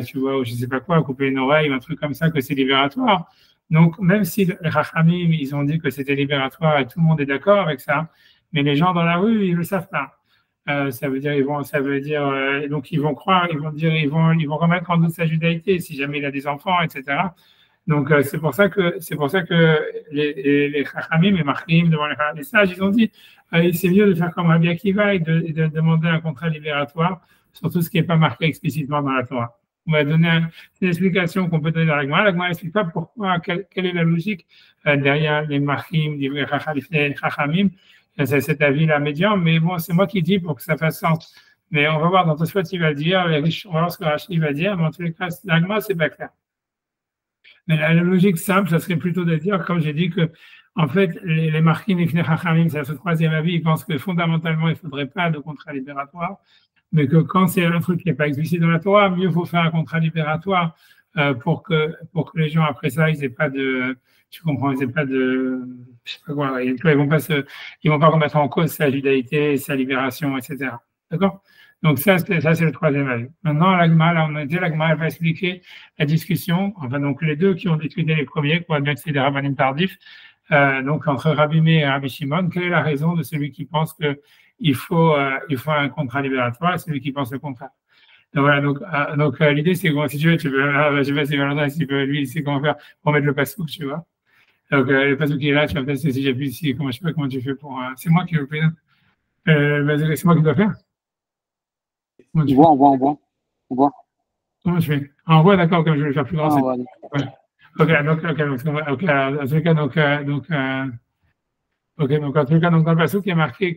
tu vois, ou je sais pas quoi, couper une oreille, un truc comme ça, que c'est libératoire. Donc, même si les Chachamim, ils ont dit que c'était libératoire et tout le monde est d'accord avec ça, mais les gens dans la rue, ils le savent pas. Ça veut dire, donc ils vont croire, ils vont remettre en doute sa judaïté si jamais il a des enfants, etc. Donc, c'est pour ça que les Chachamim, les Marchim, devant les sages, ils ont dit, c'est mieux de faire comme Rabbi Akiva et de demander un contrat libératoire sur tout ce qui n'est pas marqué explicitement dans la Torah. On va donner une explication qu'on peut donner dans la Gemara. La Gemara n'explique pas pourquoi, quelle est la logique derrière les Marchim, les Chachamim. C'est cet avis-là médian, mais bon, c'est moi qui dis pour que ça fasse sens. Mais on va voir dans tout ce qu'il va dire, on va voir ce que Rachid va dire, mais en tous les cas, la Gemara, c'est pas clair. Mais la logique simple, ça serait plutôt de dire, comme j'ai dit, que en fait, les Marchim et les Chachamim, c'est ce troisième avis, ils pensent que fondamentalement, il ne faudrait pas de contrat libératoire, mais que quand c'est un truc qui n'est pas explicite dans la Torah, mieux vaut faire un contrat libératoire pour que les gens, après ça, ils n'aient pas de... Tu comprends, ils n'aient pas de... Je sais pas quoi, ils vont pas remettre en cause sa judaïté, sa libération, etc. D'accord? Donc ça, c'est le troisième avis. Maintenant, l'Agma, elle va expliquer la discussion, enfin, donc les deux qui ont discuté les premiers, qu'on voit bien que c'est des rabbinim tardifs, donc entre Rabbi Meir et Rabbi Shimon, quelle est la raison de celui qui pense qu'il faut un contrat libératoire et celui qui pense le contraire? Donc voilà, donc l'idée c'est que si tu veux, je vais Valentin, si lui, c'est comment faire pour mettre le passouk, tu vois. Donc le passouk qui est là, tu vas peut-être si j'appuie ici, je sais pas comment tu fais pour. C'est moi qui le fais. C'est moi qui dois faire. On voit. Comment je fais? Envoie, d'accord, comme je vais le faire plus grand. Ouais. Ok, donc en tout cas, donc en tout cas, donc dans le passouk, il y a marqué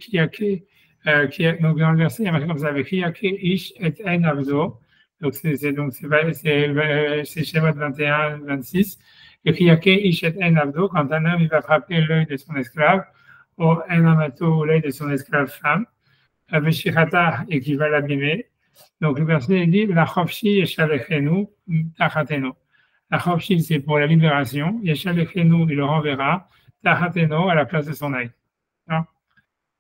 donc dans le verset, il y a marqué comme ça, avec Kiyake Ish et En Avzo. Donc c'est Shemot 21, 26. Et Kiyake Ish et En Avzo, quand un homme il va frapper l'œil de son esclave, ou En Amato, l'œil de son esclave femme, avec Shirata, et qui va l'abîmer. Donc le verset dit, la Chofshi Yeshalechenu Tachatenu. La Chofshi, c'est pour la libération. Yeshalechenu, il le renverra. Tachatenu, à la place de son œil.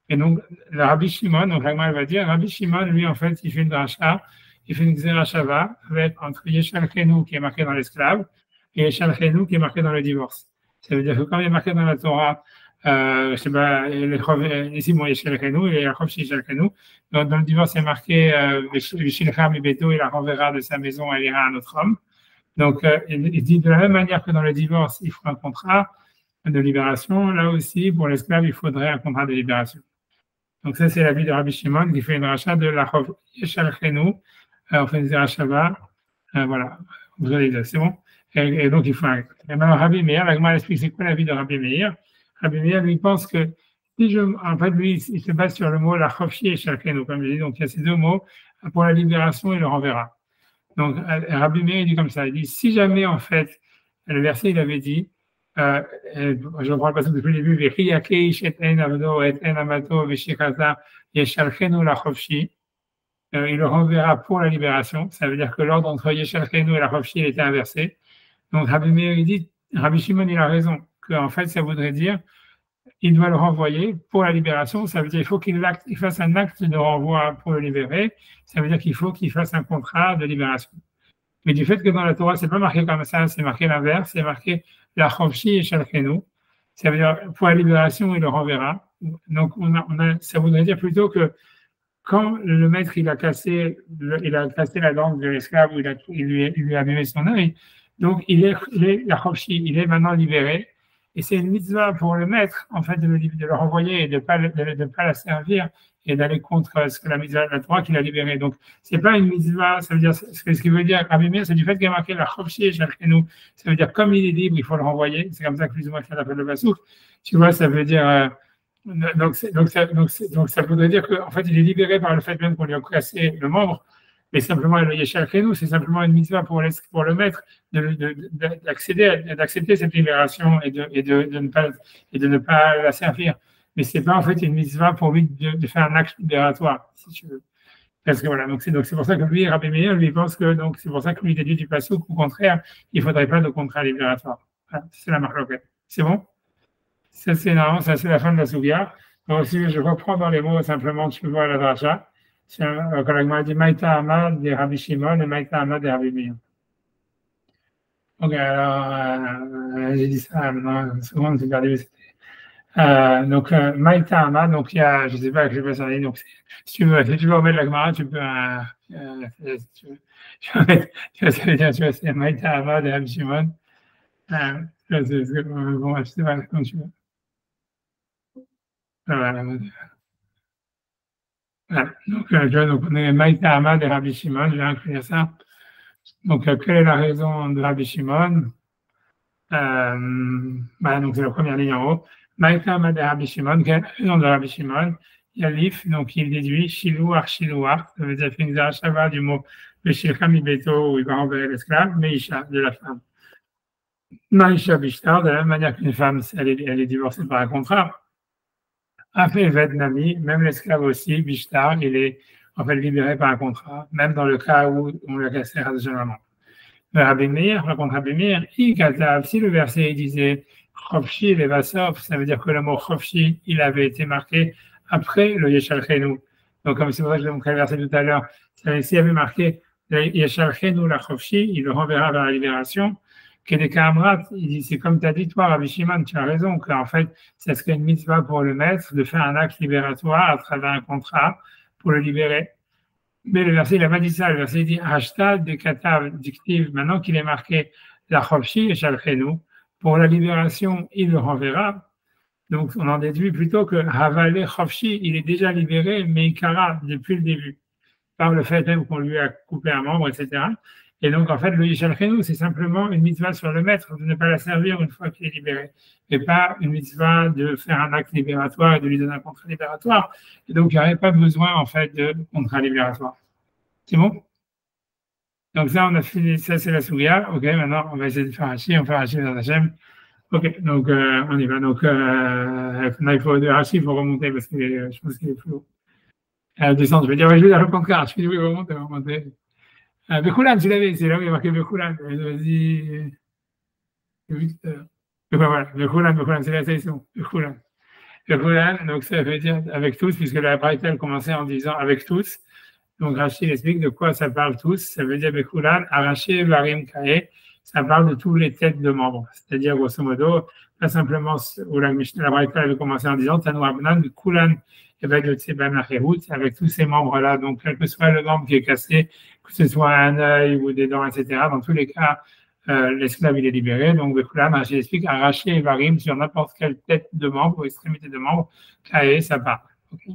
Et donc, le Rabbi Shimon, donc Ragma va dire, Rabbi Shimon, lui, en fait, il fait une dracha, il fait une xerashava avec entre Yeshal Chenu qui est marqué dans l'esclave et Yeshal Chenu qui est marqué dans le divorce. Ça veut dire que quand il est marqué dans la Torah, je sais pas, ici, bon, Yeshal Chenu et Yaakov Yeshal Chenu. Dans le divorce, il est marqué Vishilcham Ibeto, il la renverra de sa maison, elle ira à un autre homme. Donc, il dit de la même manière que dans le divorce, il faut un contrat de libération. Là aussi, pour l'esclave, il faudrait un contrat de libération. Donc ça, c'est l'avis de Rabbi Shimon qui fait une rachat de la Chov Yeshal Chenu. On fait une rachava. Voilà. Vous allez dire, c'est bon. Et donc, il faut un. Et maintenant, Rabbi Meir, la Gemara explique c'est quoi l'avis de Rabbi Meir. Rabbi Meir, lui, pense que en fait, lui, il se base sur le mot la Chov Yeshal Chenu, comme je dis. Donc, il y a ces deux mots. Pour la libération, il le renverra. Donc, Rabbi Meir, il dit comme ça. Il dit, si jamais, en fait, le verset, il avait dit, je reprends le passage depuis le début, il le renverra pour la libération. Ça veut dire que l'ordre entre Yeshal Chenu et la Chofshi était inversé. Donc Rabbi Meir, il dit, Rabbi Shimon, il a raison, qu'en fait, ça voudrait dire, il doit le renvoyer pour la libération. Ça veut dire qu'il faut qu'il fasse un acte de renvoi pour le libérer. Ça veut dire qu'il faut qu'il fasse un contrat de libération. Mais du fait que dans la Torah, c'est pas marqué comme ça, c'est marqué l'inverse, c'est marqué la Chofshi et Shalchenu. Ça veut dire, pour la libération, il le renverra. Donc, ça voudrait dire plutôt que quand le maître, il a cassé la langue de l'esclave, ou il lui a abîmé son œil, donc il est la Chofshi, il est maintenant libéré, Et c'est une mitzvah pour le maître, en fait, de le renvoyer et de ne pas la servir et d'aller contre ce que la mitzvah de la Torah qu'il a libéré. Donc, c'est pas une mitzvah, ça veut dire, ce qui veut dire, Rabbi Meir, c'est du fait qu'il y a marqué la chofshi et shalchenu. Ça veut dire, comme il est libre, il faut le renvoyer. C'est comme ça que plus ou moins ça appelle le basouk. Tu vois, ça veut dire, donc ça voudrait dire qu'en fait, il est libéré par le fait même qu'on lui a cassé le membre. Mais simplement, le Yeshal Chenou, c'est simplement une mitzvah pour le maître d'accepter cette libération et de ne pas la servir. Mais c'est pas en fait une mitzvah pour lui de faire un acte libératoire, si tu veux. Parce que voilà, donc c'est pour ça que lui, Rabbi Meir, lui pense que donc c'est pour ça que lui déduit du passouk, au contraire, il faudrait pas de contrat libératoire. Voilà, c'est la marloquette. C'est bon? Ça c'est énorme, ça c'est la fin de la souga. Ensuite, je reprends dans les mots simplement que tu vois à la dracha. Quand la Gemara dit Maïta Ahmad de Rabbi Shimon et Maïta Ahmad de Rabbi Meir. Ok, alors j'ai dit ça maintenant, une seconde, j'ai perdu. Donc, Maïta Ahmad, donc il y a, je ne sais pas, je vais pas s'en donc si tu veux remettre la Gemara, tu peux, tu vas c'est Maïta Ahmad de Rabbi Shimon. Bon, je sais pas, comme tu veux. Voilà. Voilà. Donc, on est Maïta Ahmad et Rabbi Shimon, je vais inclure ça. Donc, quelle est la raison de Rabbi Shimon? Donc, c'est la première ligne en haut. Maïta Ahmad et Rabbi Shimon, quelle est la raison de Rabbi Shimon? Yalif, donc il déduit Shilouar, ça veut dire qu'il y a un du mot le Shilcham Ibeto, où il va enverrer l'esclave, Meisha, de la femme. Maïcha Bishtar, de la même manière qu'une femme, elle est divorcée par un contrat. Après Vednami, même l'esclave aussi, Bishtar, il est en fait libéré par un contrat, même dans le cas où on le cassé rationnellement. Rabbi Meir, raconte Rabbi Meir, si le verset disait Chofshi Levasov, ça veut dire que le mot Chofshi, il avait été marqué après le Yeshal Chenu. Donc, comme c'est pour ça que j'ai montré le verset tout à l'heure, s'il avait marqué Yeshal Chenu la Chofshi, il le renverra vers la libération. Kedeka Amrat, il dit, c'est comme tu as dit, toi, Rabbi Shimon, tu as raison, qu'en fait, ça serait une mitzvah pour le maître de faire un acte libératoire à travers un contrat pour le libérer. Mais le verset, il n'a pas dit ça. Le verset dit hashtag de katav dictive. Maintenant qu'il est marqué la chofshi et shalchenu, pour la libération, il le renverra. Donc, on en déduit plutôt que havale chofshi, il est déjà libéré, mais ikara depuis le début, par le fait même qu'on lui a coupé un membre, etc. Et donc, en fait, le shalchenu, c'est simplement une mitzvah sur le maître de ne pas la servir une fois qu'il est libéré, et pas une mitzvah de faire un acte libératoire et de lui donner un contrat libératoire. Et donc, il n'y aurait pas besoin, en fait, de contrat libératoire. C'est bon? Donc, ça, on a fini. Ça, c'est la souria. OK, maintenant, on va essayer de faire Rashi. On fait Rashi dans Hachem. OK, donc, on y va. Donc, il faut de Rashi, il faut remonter parce que je pense qu'il est flou. Descendre, je vais dire, ouais, je vais la reprendre car je suis oui, remonter. Bekoulan, tu l'avais, c'est là où il y a marqué Bekoulan. Vas-y. Voilà, Bekoulan, c'est la session. Bekoulan, donc ça veut dire avec tous, puisque la Braïta commençait en disant avec tous. Donc Rachid explique de quoi ça parle tous. Ça veut dire Bekoulan, Araché, Varim, Kae. Ça parle de tous les têtes de membres. C'est-à-dire, grosso modo, pas simplement où la Braïta avait commencé en disant Tanou Abnan, Bekoulan, avec le Tseban Acherut, avec tous ces membres-là. Donc, quel que soit le membre qui est cassé, que ce soit un œil ou des dents, etc., dans tous les cas, l'esclave, il est libéré. Donc, Bekoulan, Rachid explique, arracher et varim sur n'importe quelle tête de membre ou extrémité de membre, Kae, ça parle. Okay.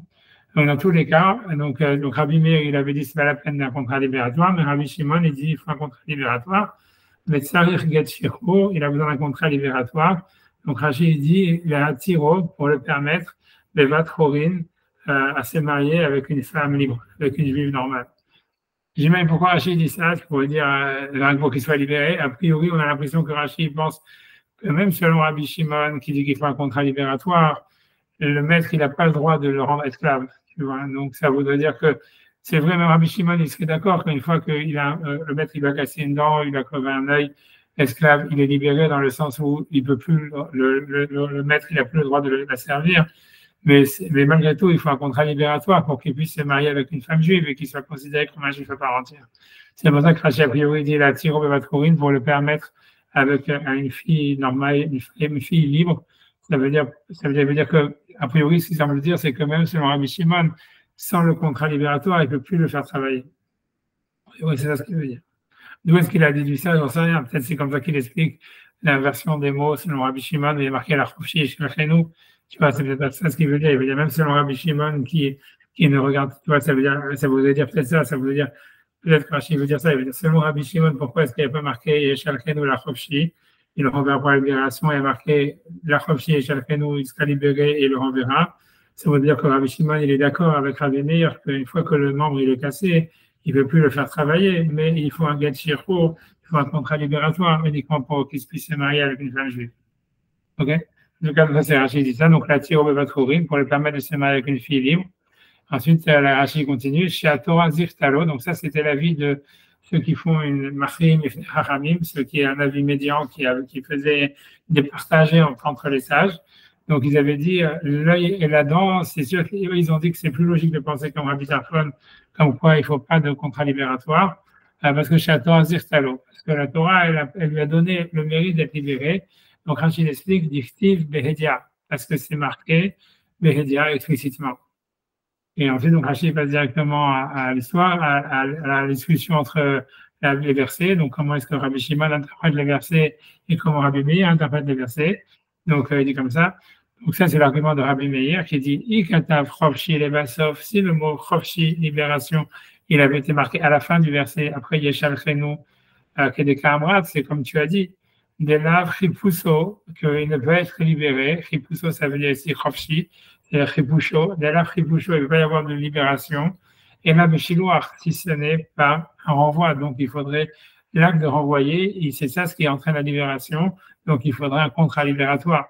Donc, dans tous les cas, donc Rabbi Meir, il avait dit c'est pas la peine d'un contrat libératoire, mais Rabbi Shimon, il dit il faut un contrat libératoire. Mais Tsarir Gatshiro, il a besoin d'un contrat libératoire. Donc, Rachid, il dit il a un tiro pour le permettre, Bevat Horin, à se marier avec une femme libre, avec une juive normale. J'imagine pourquoi Rachid dit ça, c'est pour dire pour qu'il soit libéré. A priori, on a l'impression que Rachid pense que même selon Rabbi Shimon, qui dit qu'il faut un contrat libératoire, le maître, il n'a pas le droit de le rendre esclave. Tu vois. Donc, ça voudrait dire que c'est vrai, même Rabbi Shimon, il serait d'accord qu'une fois que le maître, il a cassé une dent, il a crevé un œil, l'esclave, il est libéré dans le sens où il peut plus, le maître, il n'a plus le droit de la servir. Mais malgré tout, il faut un contrat libératoire pour qu'il puisse se marier avec une femme juive et qu'il soit considéré comme un juif à part entière. C'est pour ça que Rachid, a priori, dit la tiro bevatchorin pour le permettre avec une fille normale, une fille libre. Ça veut dire que, a priori, ce qu'il semble dire, c'est que même selon Rabbi Shimon, sans le contrat libératoire, il ne peut plus le faire travailler. Oui, c'est ça ce qu'il veut dire. D'où est-ce qu'il a déduit ça? J'en sais rien. Peut-être c'est comme ça qu'il explique l'inversion des mots selon Rabbi Shimon, il est marqué la Chofshi et Shalchenu. Tu vois, c'est peut-être ça ce qu'il veut dire. Il veut dire même selon Rabbi Shimon qui ne regarde, tu vois, ça voudrait dire peut-être ça veut dire, peut-être que Rashi veut dire ça, il veut dire selon Rabbi Shimon, pourquoi est-ce qu'il n'y a pas marqué Shalchenu la Chofshi? Il le renverra pour la libération, il a marqué la Chofshi et Shalchenu, il sera libéré et il le renverra. Ça veut dire que Rabbi Shimon, il est d'accord avec Rabbi Meir qu'une fois que le membre il est cassé, il ne peut plus le faire travailler, mais il faut un get shirur, il faut un contrat libératoire uniquement pour qu'il puisse se marier avec une femme juive. OK? Donc, ça, c'est Rachid dit ça. Donc, la tire au Bevatrourim pour lui permettre de se marier avec une fille libre. Ensuite, la Rachid continue. Chez Torah Zirtalo. Donc, ça, c'était l'avis de ceux qui font une Machrim et Haramim, ceux qui est un avis médian qui faisait des partagés entre les sages. Donc, ils avaient dit l'œil et la dent, c'est sûr qu'ils ont dit que c'est plus logique de penser comme Rabbi Tarfon, comme quoi il ne faut pas de contrat libératoire, parce que chez la Torah Zirtalo, parce que la Torah, elle lui a donné le mérite d'être libérée. Donc, Rachid explique Dictive Behedia, parce que c'est marqué Behedia explicitement. Et ensuite, donc, Rachid passe directement à l'histoire, à la discussion entre les versets. Donc, comment est-ce que Rabbi Shimon interprète les versets et comment Rabbi Meir interprète les versets. Donc, il dit comme ça. Donc, ça, c'est l'argument de Rabbi Meir qui dit Ikatav Chofshi Lebasov. Si le mot Chofshi, libération, il avait été marqué à la fin du verset, après Yeshal Chenu, Kedeka Amrat, c'est comme tu as dit. Des laves Chipuso, qu'il ne peut être libéré. Chipuso, ça veut dire ici Chofshi, c'est-à-dire Chipusho. Des laves Chipusho, il ne peut pas y avoir de libération. Et là, Beshilouach, si ce n'est pas un renvoi. Donc, il faudrait l'acte de renvoyer, et c'est ça ce qui entraîne la libération. Donc, il faudrait un contrat libératoire.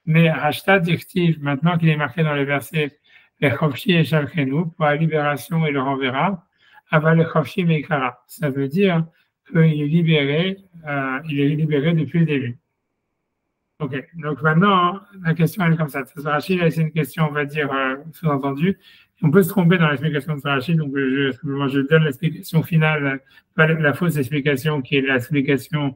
Mais Hashtag directive, maintenant qu'il est marqué dans les versets, les Chofshi et Shalchenu, pour la libération, il le renverra. Aval le Chofshi Meikara. Ça veut dire qu'il est libéré depuis le début. OK. Donc maintenant, la question elle est comme ça. Rachid, c'est une question, on va dire, sous-entendue. On peut se tromper dans l'explication de Rachid, donc je donne l'explication finale, pas la fausse explication qui est l'explication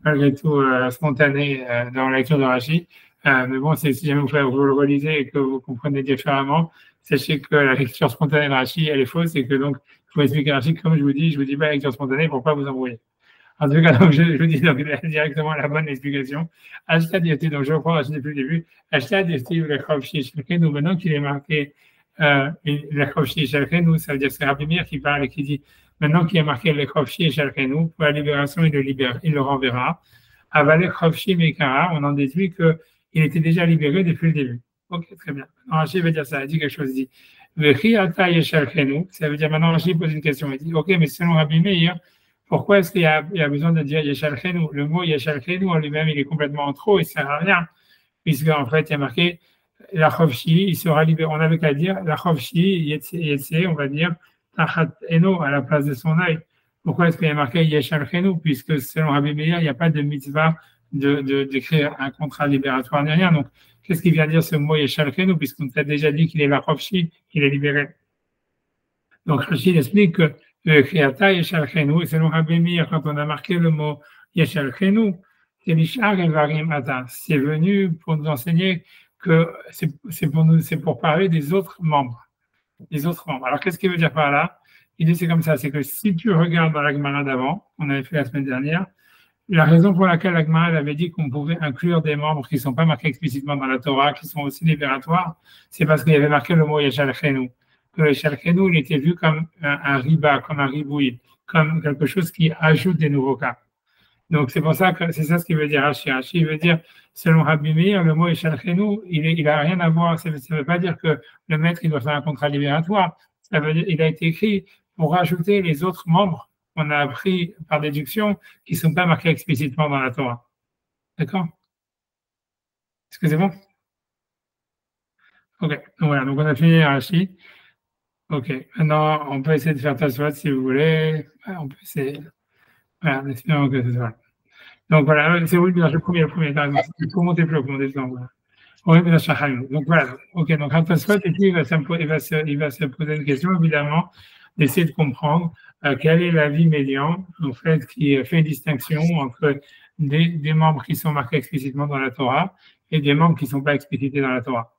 malgré tout spontanée dans la lecture de Rachid. Mais bon, si jamais vous le relisez et que vous comprenez différemment, sachez que la lecture spontanée de Rachid, elle est fausse et que donc, il faut expliquer Rachid, comme je vous dis pas la lecture spontanée pour pas vous embrouiller. En tout cas, donc, je vous dis donc, directement la bonne explication. Hashtag DFT, donc je reprends Rachid depuis le début. Hashtag DFT, le Chofshi Shalchenu, maintenant qu'il est marqué le Chofshi Shalchenu, ça veut dire que c'est Rabbi Meir qui parle et qui dit maintenant qu'il est marqué le Chofshi Shalchenu, pour la libération, il le renverra. Avalé Chofshi Meikara, on en déduit qu'il était déjà libéré depuis le début. Ok, très bien. Maintenant, Rachid veut dire ça, il dit quelque chose, il dit Vechiata Yeshalchenu, ça veut dire maintenant Rachid pose une question, il dit ok, mais selon Rabbi Meir, pourquoi est-ce qu'il y a besoin de dire Yeshalchenu? Le mot Yeshalchenu en lui-même, il est complètement en trop, il ne sert à rien, puisqu'en fait, il y a marqué la Chofshi, il sera libéré. On n'avait qu'à dire la Chofshi, Yetse, on va dire Tachat Eno, à la place de son œil. Pourquoi est-ce qu'il y a marqué Yeshalchenu? Puisque selon Rabbi Meir, il n'y a pas de mitzvah d'écrire un contrat libératoire ni rien. Donc, qu'est-ce qu'il vient dire ce mot Yeshalchenu? Puisqu'on t'a déjà dit qu'il est la Chofshi, qu'il est libéré. Donc, Rachid explique que le Kriyata Yeshalchenu, et selon Rabbi Meir, quand on a marqué le mot Yeshalchenu, c'est l'Ishar Evarim Ata. C'est venu pour nous enseigner que c'est pour parler des autres membres. Les autres membres. Alors, qu'est-ce qu'il veut dire par là? L'idée, c'est comme ça, c'est que si tu regardes dans la Gemara d'avant, on avait fait la semaine dernière, la raison pour laquelle la Gemara avait dit qu'on pouvait inclure des membres qui ne sont pas marqués explicitement dans la Torah, qui sont aussi libératoires, c'est parce qu'il y avait marqué le mot Yeshalchenu. Que le Yeshalchenu, il était vu comme un riba, comme un ribouïd, comme quelque chose qui ajoute des nouveaux cas. Donc, c'est pour ça que c'est ça ce qu'il veut dire Rashi. Rashi veut dire, selon Rabbi Meir, le mot Yeshalchenu, il n'a rien à voir. Ça ne veut pas dire que le maître, il doit faire un contrat libératoire. Ça veut dire, il a été écrit pour rajouter les autres membres qu'on a appris par déduction qui ne sont pas marqués explicitement dans la Torah. D'accord? Est-ce que c'est bon? Ok. Donc, voilà. Donc, on a fini Rashi. Ok. Maintenant, on peut essayer de faire Tosfot si vous voulez. On peut essayer. Voilà, en espérant que ce soit. Donc voilà, c'est oui, le premier, il faut monter plus haut, monter plus haut. Voilà. Donc voilà, ok, donc Tosfot, et puis il va se poser une question, évidemment, d'essayer de comprendre quel est l'avis médian, en fait, qui fait une distinction entre des membres qui sont marqués explicitement dans la Torah et des membres qui ne sont pas explicités dans la Torah.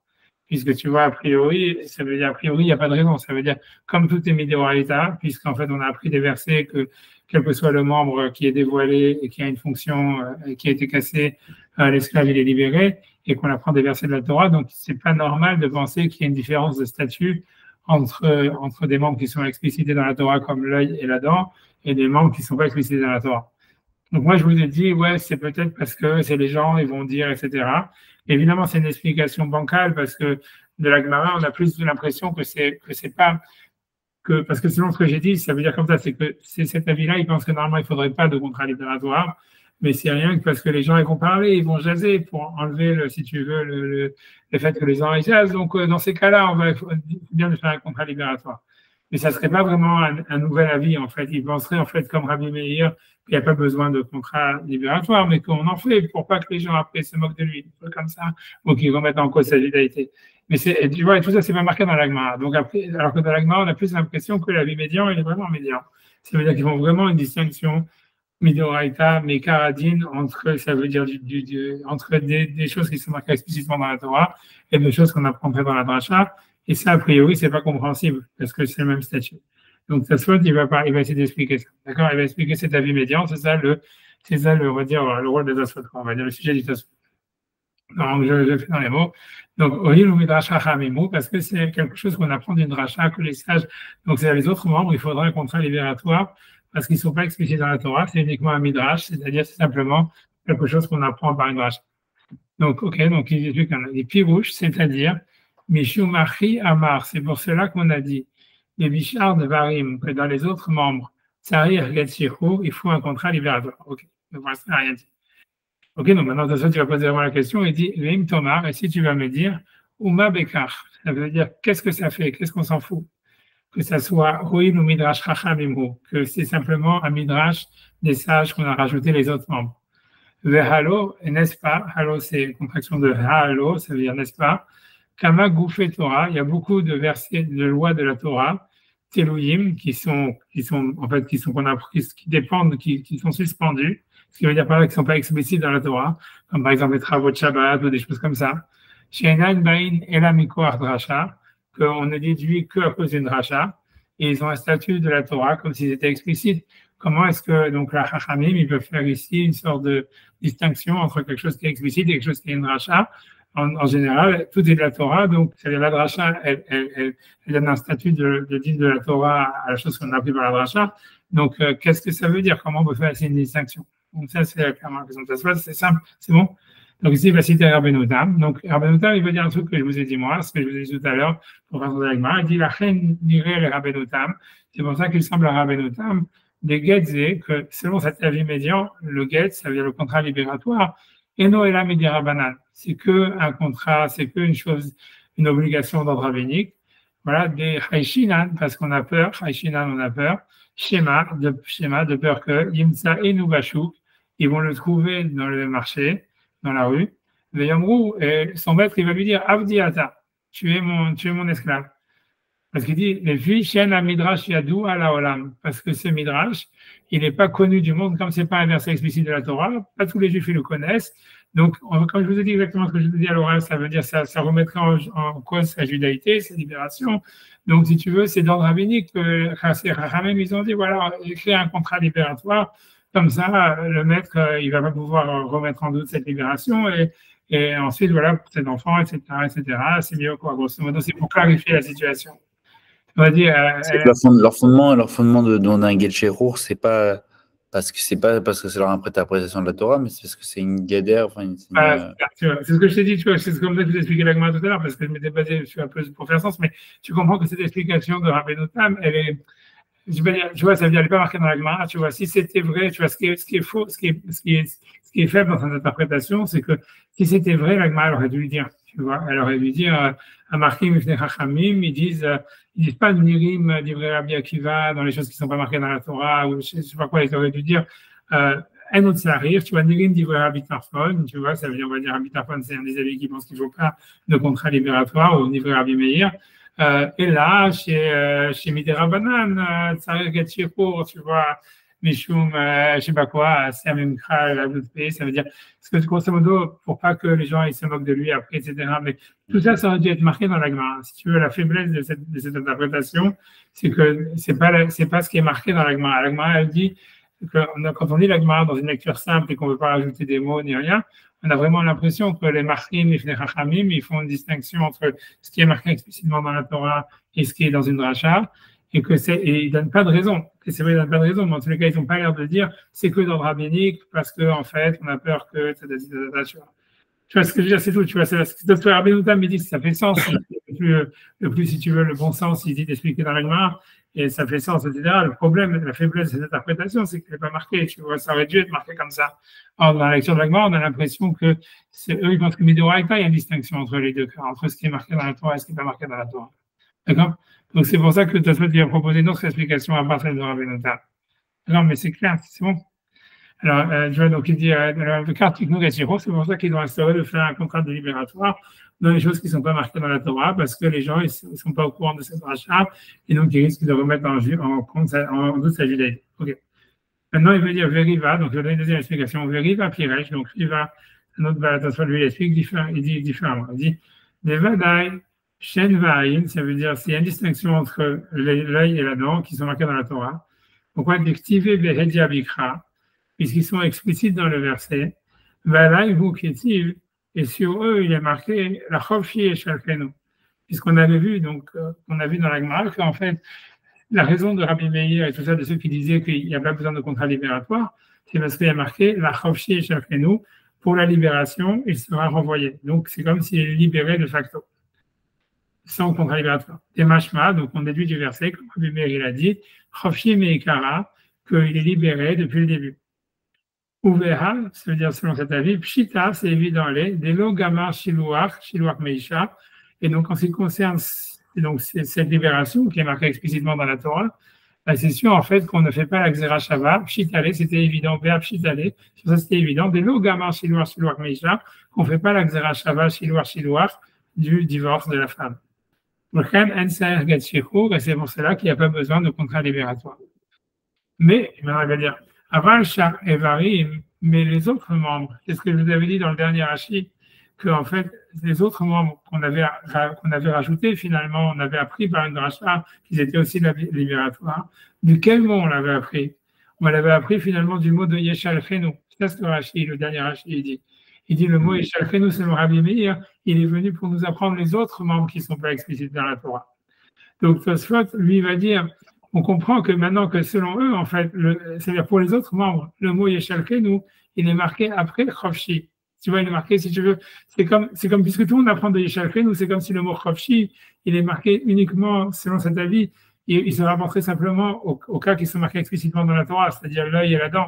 Puisque tu vois, a priori, ça veut dire, a priori, il n'y a pas de raison. Ça veut dire, comme tout est midéoralita, puisqu'en fait, on a appris des versets que quel que soit le membre qui est dévoilé et qui a une fonction qui a été cassée, l'esclave il est libéré et qu'on apprend des versets de la Torah. Donc, c'est pas normal de penser qu'il y a une différence de statut entre des membres qui sont explicités dans la Torah comme l'œil et la dent et des membres qui ne sont pas explicités dans la Torah. Donc moi, je vous ai dit, ouais, c'est peut-être parce que c'est les gens, ils vont dire, etc. Évidemment, c'est une explication bancale parce que de la Gemara, on a plus l'impression que c'est pas que, parce que selon ce que j'ai dit, ça veut dire comme ça, c'est que cet avis-là, il pense que normalement, il ne faudrait pas de contrat libératoire, mais c'est rien que parce que les gens, ils vont parler, ils vont jaser pour enlever, si tu veux, le fait que les gens, ils jasent. Donc, dans ces cas-là, il faut bien de faire un contrat libératoire. Mais ça ne serait pas vraiment un nouvel avis, en fait. Ils penseraient, en fait, comme Rabbi Meir, qu'il n'y a pas besoin de contrat libératoire, mais qu'on en fait pour pas que les gens après se moquent de lui, comme ça, ou qu'ils remettent en cause sa judaïté. Mais tu vois, tout ça, c'est pas marqué dans l'agma. Donc après, alors que dans l'agma, on a plus l'impression que l'avis médian, il est vraiment médian. Ça veut dire qu'ils font vraiment une distinction midoraïta, mais karadine, entre, ça veut dire entre des choses qui sont marquées explicitement dans la Torah et des choses qu'on apprendrait dans la dracha. Et ça, a priori, c'est pas compréhensible parce que c'est le même statut. Donc, Tosfot, il va essayer d'expliquer ça. D'accord? Il va expliquer cet avis médian. C'est ça, on va dire, le rôle des Tosfot. On va dire le sujet du Tosfot. Donc, je fais dans les mots. Donc, Ohil ou Midrash Hachamimou, parce que c'est quelque chose qu'on apprend d'une dracha que les sages. Donc, c'est les autres membres, il faudra un contrat libératoire parce qu'ils ne sont pas explicités dans la Torah. C'est uniquement un Midrash, c'est-à-dire, c'est simplement quelque chose qu'on apprend par une dracha. Donc, ok, donc, il explique qu'on a des pirouches, c'est-à-dire, Mishumachi Amar. C'est pour cela qu'on a dit, les Bishar de Varim, que dans les autres membres, Tsarir Gatshichu, il faut un contrat libératoire. Ok, donc, voilà, ça n'a rien dit. Ok, donc maintenant, tu vas poser vraiment la question et dit, Veim Tomar, et si tu vas me dire, Uma Bekar, ça veut dire, qu'est-ce que ça fait, qu'est-ce qu'on s'en fout? Que ça soit Hoïl ou Midrash Chachamimhu, que c'est simplement un Midrash des sages qu'on a rajouté les autres membres. Vehalo, n'est-ce pas? Halo, c'est une contraction de Halo, ça veut dire n'est-ce pas? Kama Goufé Torah, il y a beaucoup de versets de lois de la Torah, Telouyim, qui dépendent, qui sont suspendus, ce qui veut dire par là qu'ils ne sont pas explicites dans la Torah, comme par exemple les travaux de Shabbat ou des choses comme ça. She'enan Bain Elamikoar Drasha, qu'on ne déduit qu'à cause d'une dracha, et ils ont un statut de la Torah comme s'ils étaient explicites. Comment est-ce que donc la Chachamim, ils peuvent faire ici une sorte de distinction entre quelque chose qui est explicite et quelque chose qui est une dracha? En général, tout est de la Torah, donc c'est-à-dire la dracha, elle donne un statut de digne de la Torah à la chose qu'on a appris par la dracha. Donc, qu'est-ce que ça veut dire? Comment on peut faire ici une distinction? Donc ça, c'est clairement la question. C'est simple, c'est bon. Donc ici, il va citer Rabbeinu Tam. Donc Rabbeinu Tam, il va dire un truc que je vous ai dit moi, ce que je vous ai dit tout à l'heure, pour faire avec moi. Il dit la reine dirait le Rabbeinu Tam. C'est pour ça qu'il semble à Rabbeinu Tam des Getzé, que selon cet avis médian, le Getz, ça veut dire le contrat libératoire, et no ela midira banan. C'est que un contrat, c'est que une chose, une obligation d'ordre rabbinique. Voilà, des Haïchinan, parce qu'on a peur, Haïchinan, on a peur, schéma, de peur que Yimsa et Nubashuk, ils vont le trouver dans le marché, dans la rue. Et son maître, il va lui dire, Avdiata, tu es mon esclave. Parce qu'il dit, les filles, Shen a Midrash Yadou ala Olam. Parce que ce Midrash, il n'est pas connu du monde, comme c'est pas un verset explicite de la Torah, pas tous les Juifs ils le connaissent. Donc, comme je vous ai dit exactement ce que je vous ai dit à l'oral, ça veut dire ça remettrait en cause sa judaïté, sa libération. Donc, si tu veux, c'est d'ordre rabbinique. Même ils ont dit, voilà, écrire un contrat libératoire. Comme ça, le maître, il va pas pouvoir remettre en doute cette libération. Et ensuite, voilà, pour ses enfants, etc., c'est mieux, quoi. Grosso modo, c'est pour clarifier la situation. On va dire, leur fondement d'un Getcherour, c'est pas parce que c'est leur interprétation de la Torah, mais c'est parce que c'est une guédère. C'est ce que je t'ai dit, tu vois, c'est comme ça que je t'ai expliqué la Gemara tout à l'heure, parce que je m'étais basé sur un peu pour faire sens, mais tu comprends que cette explication de Rabbeinu Tam, elle est, tu vois, ça veut dire, elle n'est pas marquée dans la Gemara, tu vois, si c'était vrai, tu vois, ce qui est faux, ce qui est faible dans cette interprétation, c'est que si c'était vrai, la Gemara, elle aurait dû lui dire, tu vois, elle aurait dû dire, à marquer Mifnei Chachamim, ils disent pas Nirim, livré Rabbi Akiva, dans les choses qui ne sont pas marquées dans la Torah, ou je ne sais pas quoi, ils auraient dû dire, un autre Sarir, tu vois, Nirim, livré Rabbi Tarfon, tu vois, ça veut dire, on va dire, Rabbi Tarfon, c'est un des avis qui pense qu'il ne faut pas de contrat libératoire, ou livré Rabbi Meir. Et là, chez Midera Banan, Sarir Gatchirur, tu vois, Mishum, je sais pas quoi, Samimkra, la pays, ça veut dire, parce que grosso modo, pour pas que les gens ils se moquent de lui après, etc. Mais tout ça, ça aurait dû être marqué dans la Gemara. Si tu veux, la faiblesse de cette interprétation, c'est que c'est pas ce qui est marqué dans la Gemara. La Gemara, elle dit, Quand on lit la Gemara dans une lecture simple et qu'on ne veut pas rajouter des mots ni rien, on a vraiment l'impression que les Machrim et les Chachamim, ils font une distinction entre ce qui est marqué explicitement dans la Torah et ce qui est dans une dracha, et ils ne donnent pas de raison. Et c'est vrai, ils ne donnent pas de raison, mais en tous les cas, ils n'ont pas l'air de dire c'est que dans le rabbinique parce qu'en fait, on a peur que tu vois ce que je veux dire, c'est tout. Tu vois, c'est le Rabbeinu Tam, il dit que ça fait sens. Le plus, si tu veux, le bon sens, il dit d'expliquer dans la Gemara, et ça fait sens, etc. Le problème, la faiblesse de cette interprétation, c'est qu'elle n'est pas marquée. Tu vois, ça aurait dû être marqué comme ça. Or, dans la lecture de la Gemara, on a l'impression que eux, ils pensent que Midoraita, il y a une distinction entre les deux cas, entre ce qui est marqué dans la Torah et ce qui n'est pas marqué dans la Torah. D'accord? Donc, c'est pour ça que Tosfot lui a proposé une autre explication à part celle de Rabbeinu Tam. Non, mais c'est clair, c'est bon. Alors, tu vois, donc il dit, le kartik nougatiro, c'est pour ça qu'ils ont instauré de faire un contrat de libératoire dans les choses qui ne sont pas marquées dans la Torah, parce que les gens, ils ne sont pas au courant de cette rachat, et donc ils risquent de remettre en doute sa judaïté. Ok. Maintenant, il veut dire veriva, donc je vais donner une deuxième explication. Veriva piresh, donc riva, un autre balatasva, lui, il explique il dit différemment. Il dit, les vadai, shen vaïn, ça veut dire, s'il y a une distinction entre l'œil et la dent qui sont marqués dans la Torah. Pourquoi d'activer behedia bikra, puisqu'ils sont explicites dans le verset, et sur eux, il est marqué la chofchi et shalkenu. Puisqu'on avait vu, donc, on a vu dans la Gemara qu'en fait, la raison de Rabbi Meir et tout ça, de ceux qui disaient qu'il n'y a pas besoin de contrat libératoire, c'est parce qu'il y a marqué la chofchi et shalkenu. Pour la libération, il sera renvoyé. Donc, c'est comme s'il est libéré de facto, sans contrat libératoire. Et mashma, donc on déduit du verset, comme Rabbi Meir il a dit, chofchi meikara, qu'il est libéré depuis le début. Uveha, ça veut dire selon cet avis, pshita, c'est évident, des logamar shiluach meisha. Et donc, en ce qui concerne donc, cette libération qui est marquée explicitement dans la Torah, c'est sûr en fait qu'on ne fait pas la xéra shava. Pshitale, c'était évident, Béa pshitale, sur ça c'était évident. Des logamar shiluach meisha, qu'on ne fait pas la xéra shava shiluach du divorce de la femme. Et c'est pour cela qu'il n'y a pas besoin de contrat libératoire. Mais, il va dire, Aval Shar Evarim, mais les autres membres, c'est ce que je vous avais dit dans le dernier Rashi, que en fait, les autres membres qu'on avait rajoutés, finalement, on avait appris par une dracha qu'ils étaient aussi libératoires. Duquel mot on l'avait appris? On l'avait appris finalement du mot de Yeshal Chenu. C'est ce que Rashi, le dernier Rashi, il dit. Il dit le mot Yeshal Chenu, c'est le Rabbi Meir, il est venu pour nous apprendre les autres membres qui ne sont pas explicites dans la Torah. Donc Tosfot, lui, va dire, on comprend que maintenant que selon eux, en fait, c'est-à-dire pour les autres membres, le mot Yeshalkenu, il est marqué après Chofshi. Tu vois, il est marqué, si tu veux, c'est comme puisque tout le monde apprend de Yeshalkenu, c'est comme si le mot Chofshi, il est marqué uniquement, selon cet avis, il se rapporterait simplement aux cas qui sont marqués explicitement dans la Torah, c'est-à-dire l'œil et la dent.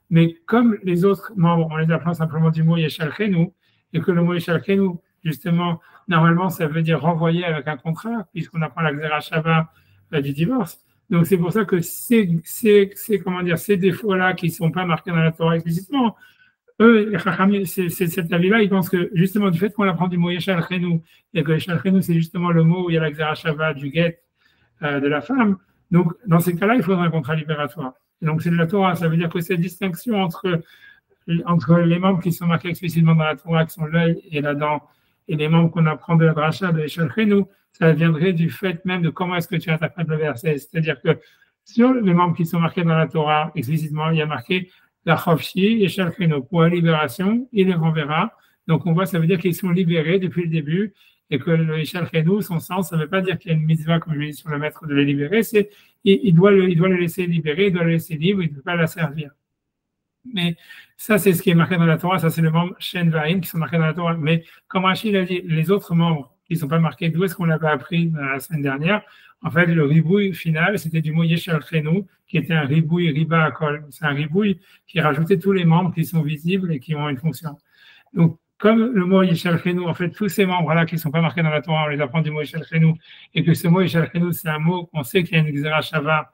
Mais comme les autres membres, on les apprend simplement du mot Yeshalkenu, et que le mot Yeshalkenu, justement, normalement, ça veut dire renvoyer avec un contrat, puisqu'on apprend la Xéra Shava du divorce. Donc, c'est pour ça que ces défauts-là qui ne sont pas marqués dans la Torah explicitement, eux, les Chachamim, cet avis-là, ils pensent que, justement, du fait qu'on apprend du mot Yeshal Chenu, et que Yeshal Chenu, c'est justement le mot où il y a la Xéra Shava du guet de la femme, donc, dans ces cas-là, il faudra un contrat libératoire. Et donc, c'est de la Torah, ça veut dire que cette distinction entre les membres qui sont marqués explicitement dans la Torah, qui sont l'œil et la dent, et les membres qu'on apprend de la dracha de Yeshal Chenu, ça viendrait du fait même de comment est-ce que tu interprètes le verset. C'est-à-dire que sur les membres qui sont marqués dans la Torah, explicitement, il y a marqué la Chofshi et Yeshal Chenu. Pour la libération, il les renverra. Donc on voit, ça veut dire qu'ils sont libérés depuis le début et que le Yeshal Chenu, son sens, ça ne veut pas dire qu'il y a une mitzvah, comme je l'ai dit sur le maître, de les libérer. Il doit le laisser libérer, il doit le laisser libre, il ne peut pas la servir. Mais ça, c'est ce qui est marqué dans la Torah, ça c'est les membres Shen Vaïn qui sont marqués dans la Torah. Mais comme Rachid a dit, les autres membres qui ne sont pas marqués, d'où est-ce qu'on l'avait appris la semaine dernière? En fait, le ribouille final, c'était du mot Yeshal Chenu, qui était un ribouille riba akol. C'est un ribouille qui rajoutait tous les membres qui sont visibles et qui ont une fonction. Donc, comme le mot Yeshal Chenu, en fait, tous ces membres-là qui ne sont pas marqués dans la Torah, on les apprend du mot Yeshal Chenu, et que ce mot Yeshal Chenu, c'est un mot qu'on sait qu'il y a une Xéra Shava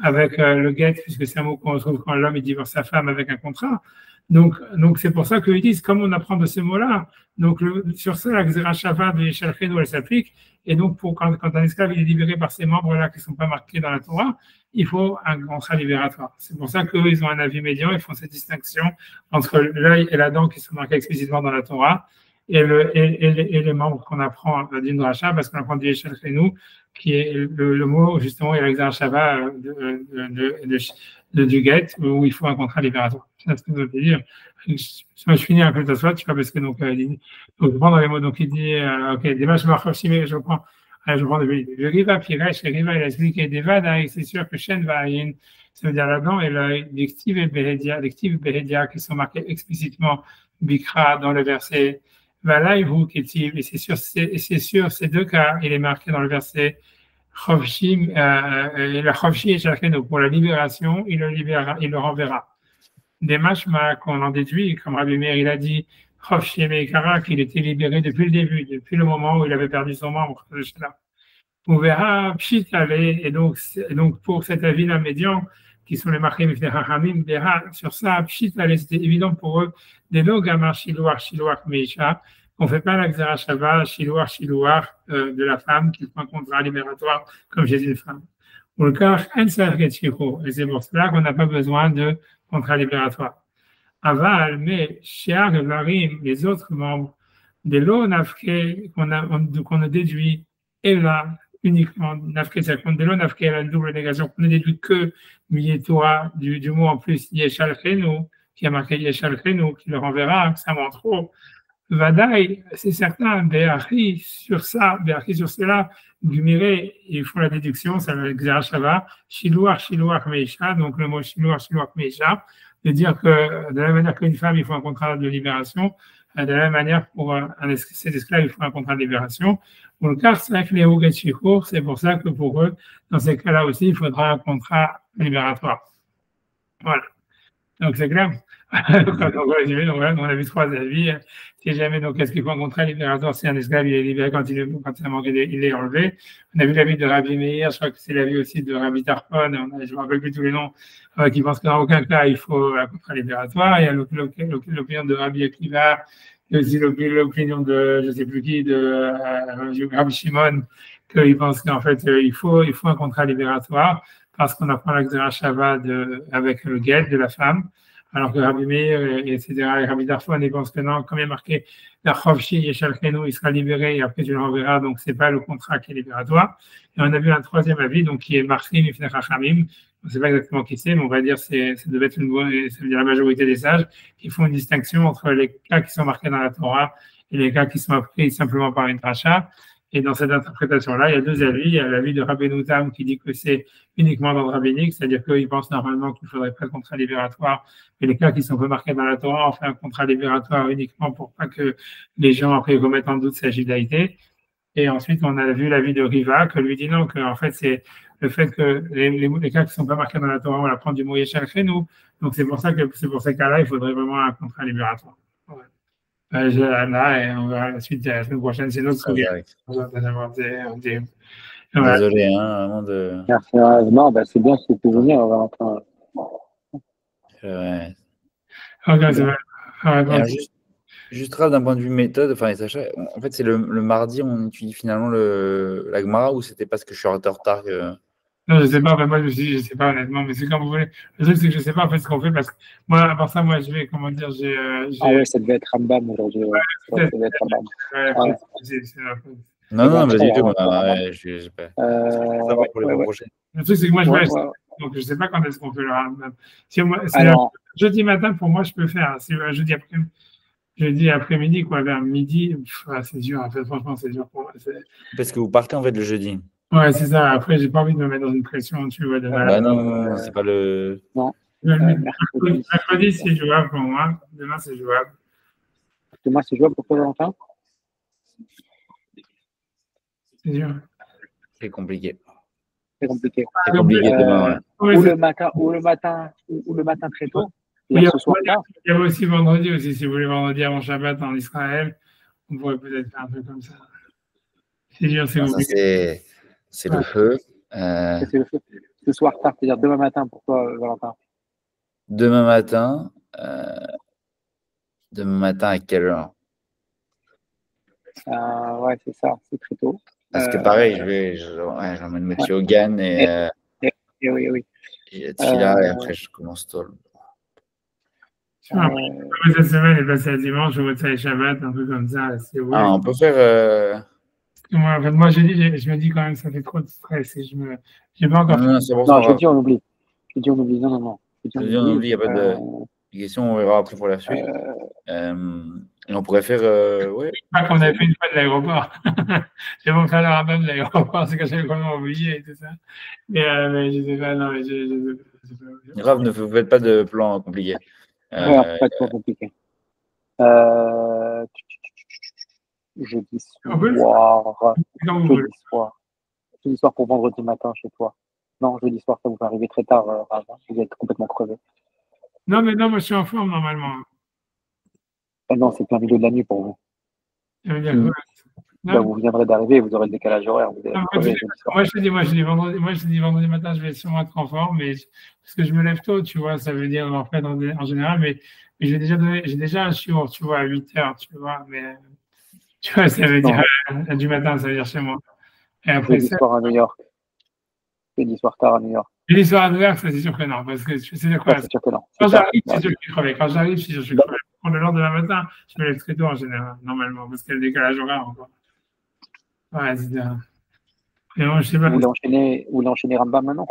avec le guet, puisque c'est un mot qu'on retrouve quand l'homme divorce sa femme avec un contrat. Donc c'est pour ça qu'ils disent, comme on apprend de ce mot-là, donc sur ça, la Xéra Shava de Yeshal Chenu, elle s'applique. Et donc, quand un esclave est libéré par ces membres-là qui ne sont pas marqués dans la Torah, il faut un contrat libératoire. C'est pour ça qu'eux, ils ont un avis médian, ils font cette distinction entre l'œil et la dent qui sont marqués explicitement dans la Torah, et les membres qu'on apprend d'une dracha, parce qu'on apprend du Yeshel Chenu, qui est le mot, justement, il y a l'examen Shava du get, où il faut un contrat libératoire. C'est ce que je veux dire. Je finis un peu de soit, tu vois, parce que donc, je prends dans les mots, donc il dit, ok, Deva, je reprends. Je prends le Riva Piresh, le Riva, il a expliqué Deva, c'est sûr que Shen va ça veut dire là-dedans, et l'active et Behedia, qui sont marqués explicitement Bikra dans le verset Valaïvu Ketiv, et c'est sûr, ces deux cas, il est marqué dans le verset Chovshim, la Chovshi et Shachenu, pour la libération, il le renverra. Des mashma qu'on en déduit, comme Rabbi Meir, il a dit Chovshim et Kara, qu'il était libéré depuis le début, depuis le moment où il avait perdu son membre. On verra Pshit aller, et donc pour cet avis-là médian, qui sont les marqués Mifnei verra sur ça, Pshit aller, c'était évident pour eux, des logamar shiluach meisha, qu'on ne fait pas la Xera Shava, shiluach de la femme, qui prend un contrat libératoire comme j'ai dit une femme. Pour le cas, et c'est pour cela qu'on n'a pas besoin de contrat libératoire. Aval, mais Shiar et Varim, les autres membres, des lots nafke qu'on a déduit, et là, uniquement nafke, ça compte des lots nafke, la double négation, qu'on a déduit que Torah du mot en plus Yeshal Chenu, qui a marqué Yeshal Chenu, qui le renverra, ça montre trop. Vadaï, c'est certain, Béachi sur cela, Gumiré, il faut la déduction, ça va être Shava, Shiluach Meisha, donc le mot Shiluach Meisha, de dire que de la même manière qu'une femme, il faut un contrat de libération, de la même manière pour cet esclave, il faut un contrat de libération. Pour le cas, c'est les Ougetchikour, c'est pour ça que pour eux, dans ces cas-là aussi, il faudra un contrat libératoire. Voilà. Donc c'est clair. Donc, on a vu trois avis. Si jamais, donc, est-ce qu'il faut un contrat libératoire si un esclave il est libéré quand il a manqué, il est enlevé. On a vu l'avis de Rabbi Meir, je crois que c'est l'avis aussi de Rabbi Tarfon, je ne me rappelle plus tous les noms, qui pense que dans aucun cas il faut un contrat libératoire. Il y a l'opinion de Rabbi Akiva, il y a aussi l'opinion de je ne sais plus qui, de Rabbi Shimon, qu'il pense qu'en fait il faut un contrat libératoire parce qu'on apprend la Xera Shava avec le guet de la femme. Alors que Rabbi Meir, etc., et Rabbi Darfon, ils pensent que non, comme il est marqué, la Chovshi, Yeshal Chenu, il sera libéré et après tu le renverras, donc c'est pas le contrat qui est libératoire. Et on a vu un troisième avis, donc qui est marqué Mifnei Chachamim. On ne sait pas exactement qui c'est, mais on va dire ça devait être ça veut dire la majorité des sages, qui font une distinction entre les cas qui sont marqués dans la Torah et les cas qui sont appris simplement par une dracha. Et dans cette interprétation-là, il y a deux avis. Il y a l'avis de Rabbeinu Tam qui dit que c'est uniquement dans le rabbinique, c'est-à-dire qu'il pense normalement qu'il ne faudrait pas de contrat libératoire. Et les cas qui sont peu marqués dans la Torah, on fait un contrat libératoire uniquement pour pas que les gens après remettent en doute sa judaïté. Et ensuite, on a vu l'avis de Riva, que lui dit non, que en fait, c'est le fait que les cas qui ne sont pas marqués dans la Torah, on apprend du mot Yeshal Chenu. Donc c'est pour ça que c'est pour ces cas-là, il faudrait vraiment un contrat libératoire. Ouais. Là, et on verra la suite la semaine prochaine. C'est notre sujet. Désolé, hein, vraiment de. Merci. Non, c'est bien ce que tu peux venir. On va entendre. Ouais. Juste d'un point de vue méthode, enfin, Sacha, en fait, c'est le mardi, on étudie finalement la Gemara ou c'était parce que je suis en retard Non, je sais pas, moi je me suis dit, je sais pas honnêtement, mais c'est comme vous voulez. Le truc, c'est que je sais pas en fait ce qu'on fait parce que moi, à part ça, moi je vais, comment dire, Ah ouais, ça devait être Rambam aujourd'hui. Ouais, ça devait être Rambam. Non, vas-y, je sais pas. Pour les prochaines. Le truc, c'est que moi je vais, donc je sais pas quand est-ce qu'on fait le Rambam. Jeudi matin, pour moi, je peux faire. C'est jeudi après-midi, quoi, vers midi, c'est dur, en fait, franchement, c'est dur pour moi. Parce que vous partez en fait le jeudi. Ouais, c'est ça. Après, j'ai pas envie de me mettre dans une pression, tu vois. Non, c'est pas le. Non. Mercredi, c'est jouable pour moi. Demain, c'est jouable. Demain, c'est jouable pour toi, Valentin? C'est dur. C'est compliqué. C'est compliqué. C'est compliqué demain, ouais. Ou le matin très tôt. Oui, ce soir tard. Il y avait aussi vendredi aussi, si vous voulez, vendredi avant Shabbat en Israël. On pourrait peut-être faire un truc comme ça. C'est dur, c'est compliqué. C'est le feu. C'est le feu. Ce soir tard, c'est-à-dire demain matin pour toi, Valentin. Demain matin à quelle heure? Ouais, c'est ça, c'est très tôt. Parce que pareil, j'emmène Mathieu au GAN oui. Et Tfila, et après je commence tôt. Cette semaine est passée à dimanche, je vois ça les Shabbat, un peu comme ça. Ouais. Ah, on peut faire. Moi, en fait, moi je me dis quand même que ça fait trop de stress et j'ai pas encore fait. Non, c'est bon, Non, jeudi, on oublie. Jeudi, on oublie. Non. Jeudi, on oublie, il n'y a pas de question, on verra après pour la suite. Et on pourrait faire. Ouais. Pas comme on avait fait une fois de l'aéroport. J'ai beau faire le rabbin de l'aéroport, c'est que j'avais complètement oublié et tout ça. Mais je sais pas, non, mais je sais pas. Grave, ne faites pas de plan compliqué. Ouais, pas trop compliqué. Jeudi soir. Jeudi soir pour vendredi matin chez toi. Non, jeudi soir, ça vous va arriver très tard, vous êtes complètement crevé. Non, mais non, moi je suis en forme normalement. Non, c'est plein milieu de la nuit pour vous. Ça veut dire quoi? Bah, vous viendrez d'arriver et vous aurez le décalage horaire. Vous allez crever, moi, je dis vendredi matin, je vais sûrement être en forme, mais parce que je me lève tôt, tu vois, ça veut dire en fait en général, mais j'ai déjà un shiur, tu vois, à 8 heures, tu vois, mais tu vois, ça veut dire du matin, ça veut dire chez moi. Et après, jeudi soir à New York. Jeudi soir tard à New York. Jeudi soir à New York, ça c'est sûr que non, parce que c'est sûr quoi. C'est sûr que non. Quand j'arrive, c'est sûr que je suis crevé. Quand j'arrive, c'est sûr que je suis crevé. Pour le lendemain matin, je me lève très tôt en général, normalement, parce qu'il y a le décalage horaire encore. Ouais, c'est bien. Et moi, je sais pas. Vous voulez enchaîner Rambam maintenant?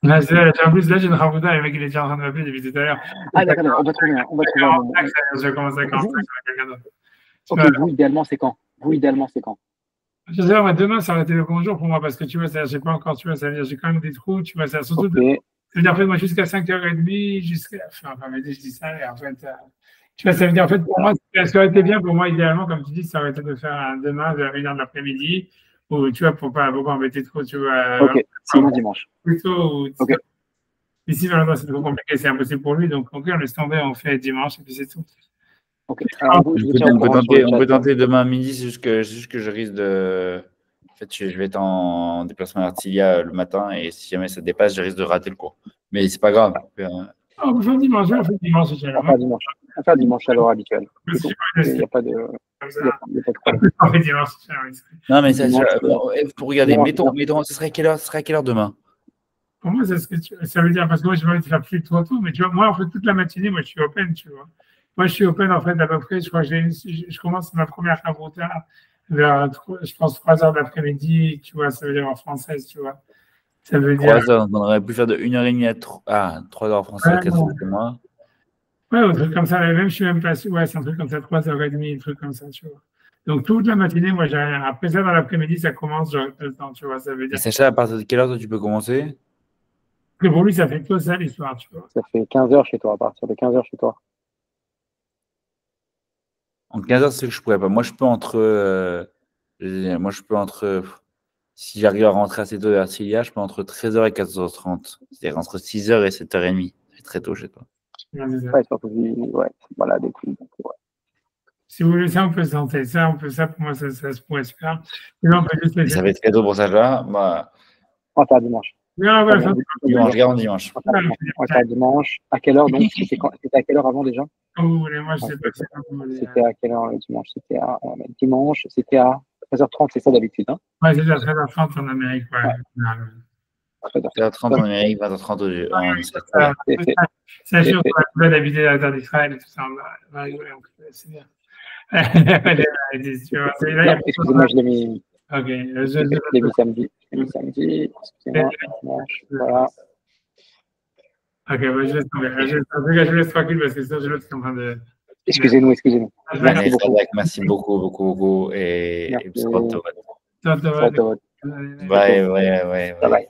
Là, en plus, là, j'ai une Ramouda, le mec, il est déjà en train de m'appeler depuis tout à l'heure. Ah, d'accord, on va trouver un moment. Je vais commencer à 45 avec quelqu'un d'autre. Ok, vous, idéalement, c'est quand? Je sais pas, moi, demain, ça aurait été le bon jour pour moi, parce que tu vois, je sais pas encore, tu vois, ça veut dire, j'ai quand même des trous, tu vois, ça surtout. Okay. Ça veut dire, en fait, moi, jusqu'à 5h30, enfin, mais je dis ça, et en fait, tu vois, ça veut dire, en fait, pour moi, ce qui aurait été bien pour moi, idéalement, comme tu dis, ça aurait été de faire un demain vers 1h de l'après-midi, ou, tu vois, pour pas embêter trop, tu vois. Ok, sinon dimanche. Plutôt, ok. Ici, malheureusement, c'est trop compliqué, c'est impossible pour lui, donc, ok, on laisse tomber, on fait dimanche, et puis c'est tout. Ok. Alors, on peut tenter demain à midi, c'est juste que je risque de. En fait, je vais être en déplacement à Artilia le matin et si jamais ça dépasse, je risque de rater le cours. Mais c'est pas grave. On fait dimanche. On fait dimanche à l'heure habituelle. Il n'y a pas de. On fait dimanche. Non, mais ça, pour regarder, mettons, ce serait à quelle heure demain? Pour moi, c'est ce que ça veut dire, parce que moi, je vais faire plus trop tôt, mais tu vois, moi, en fait, toute la matinée, moi, je suis open, tu vois. Moi, je suis open, en fait, à peu près, je crois que je commence ma première carbota vers, je pense, 3h de l'après-midi, tu vois, ça veut dire en française, tu vois. Ça veut dire. 3h, on aurait pu faire de 1h30 à 3h en français, 4h pour moi. Ouais, un truc comme ça, même je suis même pas sûr, ouais, c'est un truc comme ça, 3h30, un truc comme ça, tu vois. Donc, toute la matinée, moi, j'ai rien. Après ça, dans l'après-midi, ça commence, j'aurai pas le temps, tu vois, ça veut dire. Et Sacha, à partir de quelle heure, toi, tu peux commencer? Parce que pour lui, ça fait que ça, l'histoire, tu vois. Ça fait 15h chez toi, à partir de 15h chez toi. En 15h, c'est que je pourrais pas. Moi, je peux entre. Si j'arrive à rentrer assez tôt vers Cilia, je peux entre 13h et 14h30. C'est-à-dire entre 6h et 7h30. C'est très tôt chez toi. Ouais, surtout, ouais, voilà, des coups. Ouais. Si vous voulez ça, on peut tenter. Ça, pour moi, ça se pourrait se faire. Ça va être cadeau pour Sacha. Bah... On va faire dimanche. Non, ouais, dimanche. On va faire dimanche. À quelle heure donc? C'était à quelle heure avant déjà? Moi, je sais pas. C'était à quelle heure le dimanche? C'était à dimanche, c'était à 13h30, c'est ça d'habitude, hein? Ouais, c'est à 13h30 en Amérique, ouais. 13h30 en Amérique, 20h30 en Israël. C'est sûr qu'on va d'habiter la terre d'Israël et tout ça. On va rigoler, c'est bien. Excusez-moi, je l'ai mis. Ok. Je l'ai mis samedi. Excusez-moi, dimanche. Voilà. Ok, bah, je laisse tomber. Je laisse tranquille parce que sinon, j'ai l'autre qui est en train de. Excusez-nous. Merci beaucoup. Et Bye. Ouais. Bye.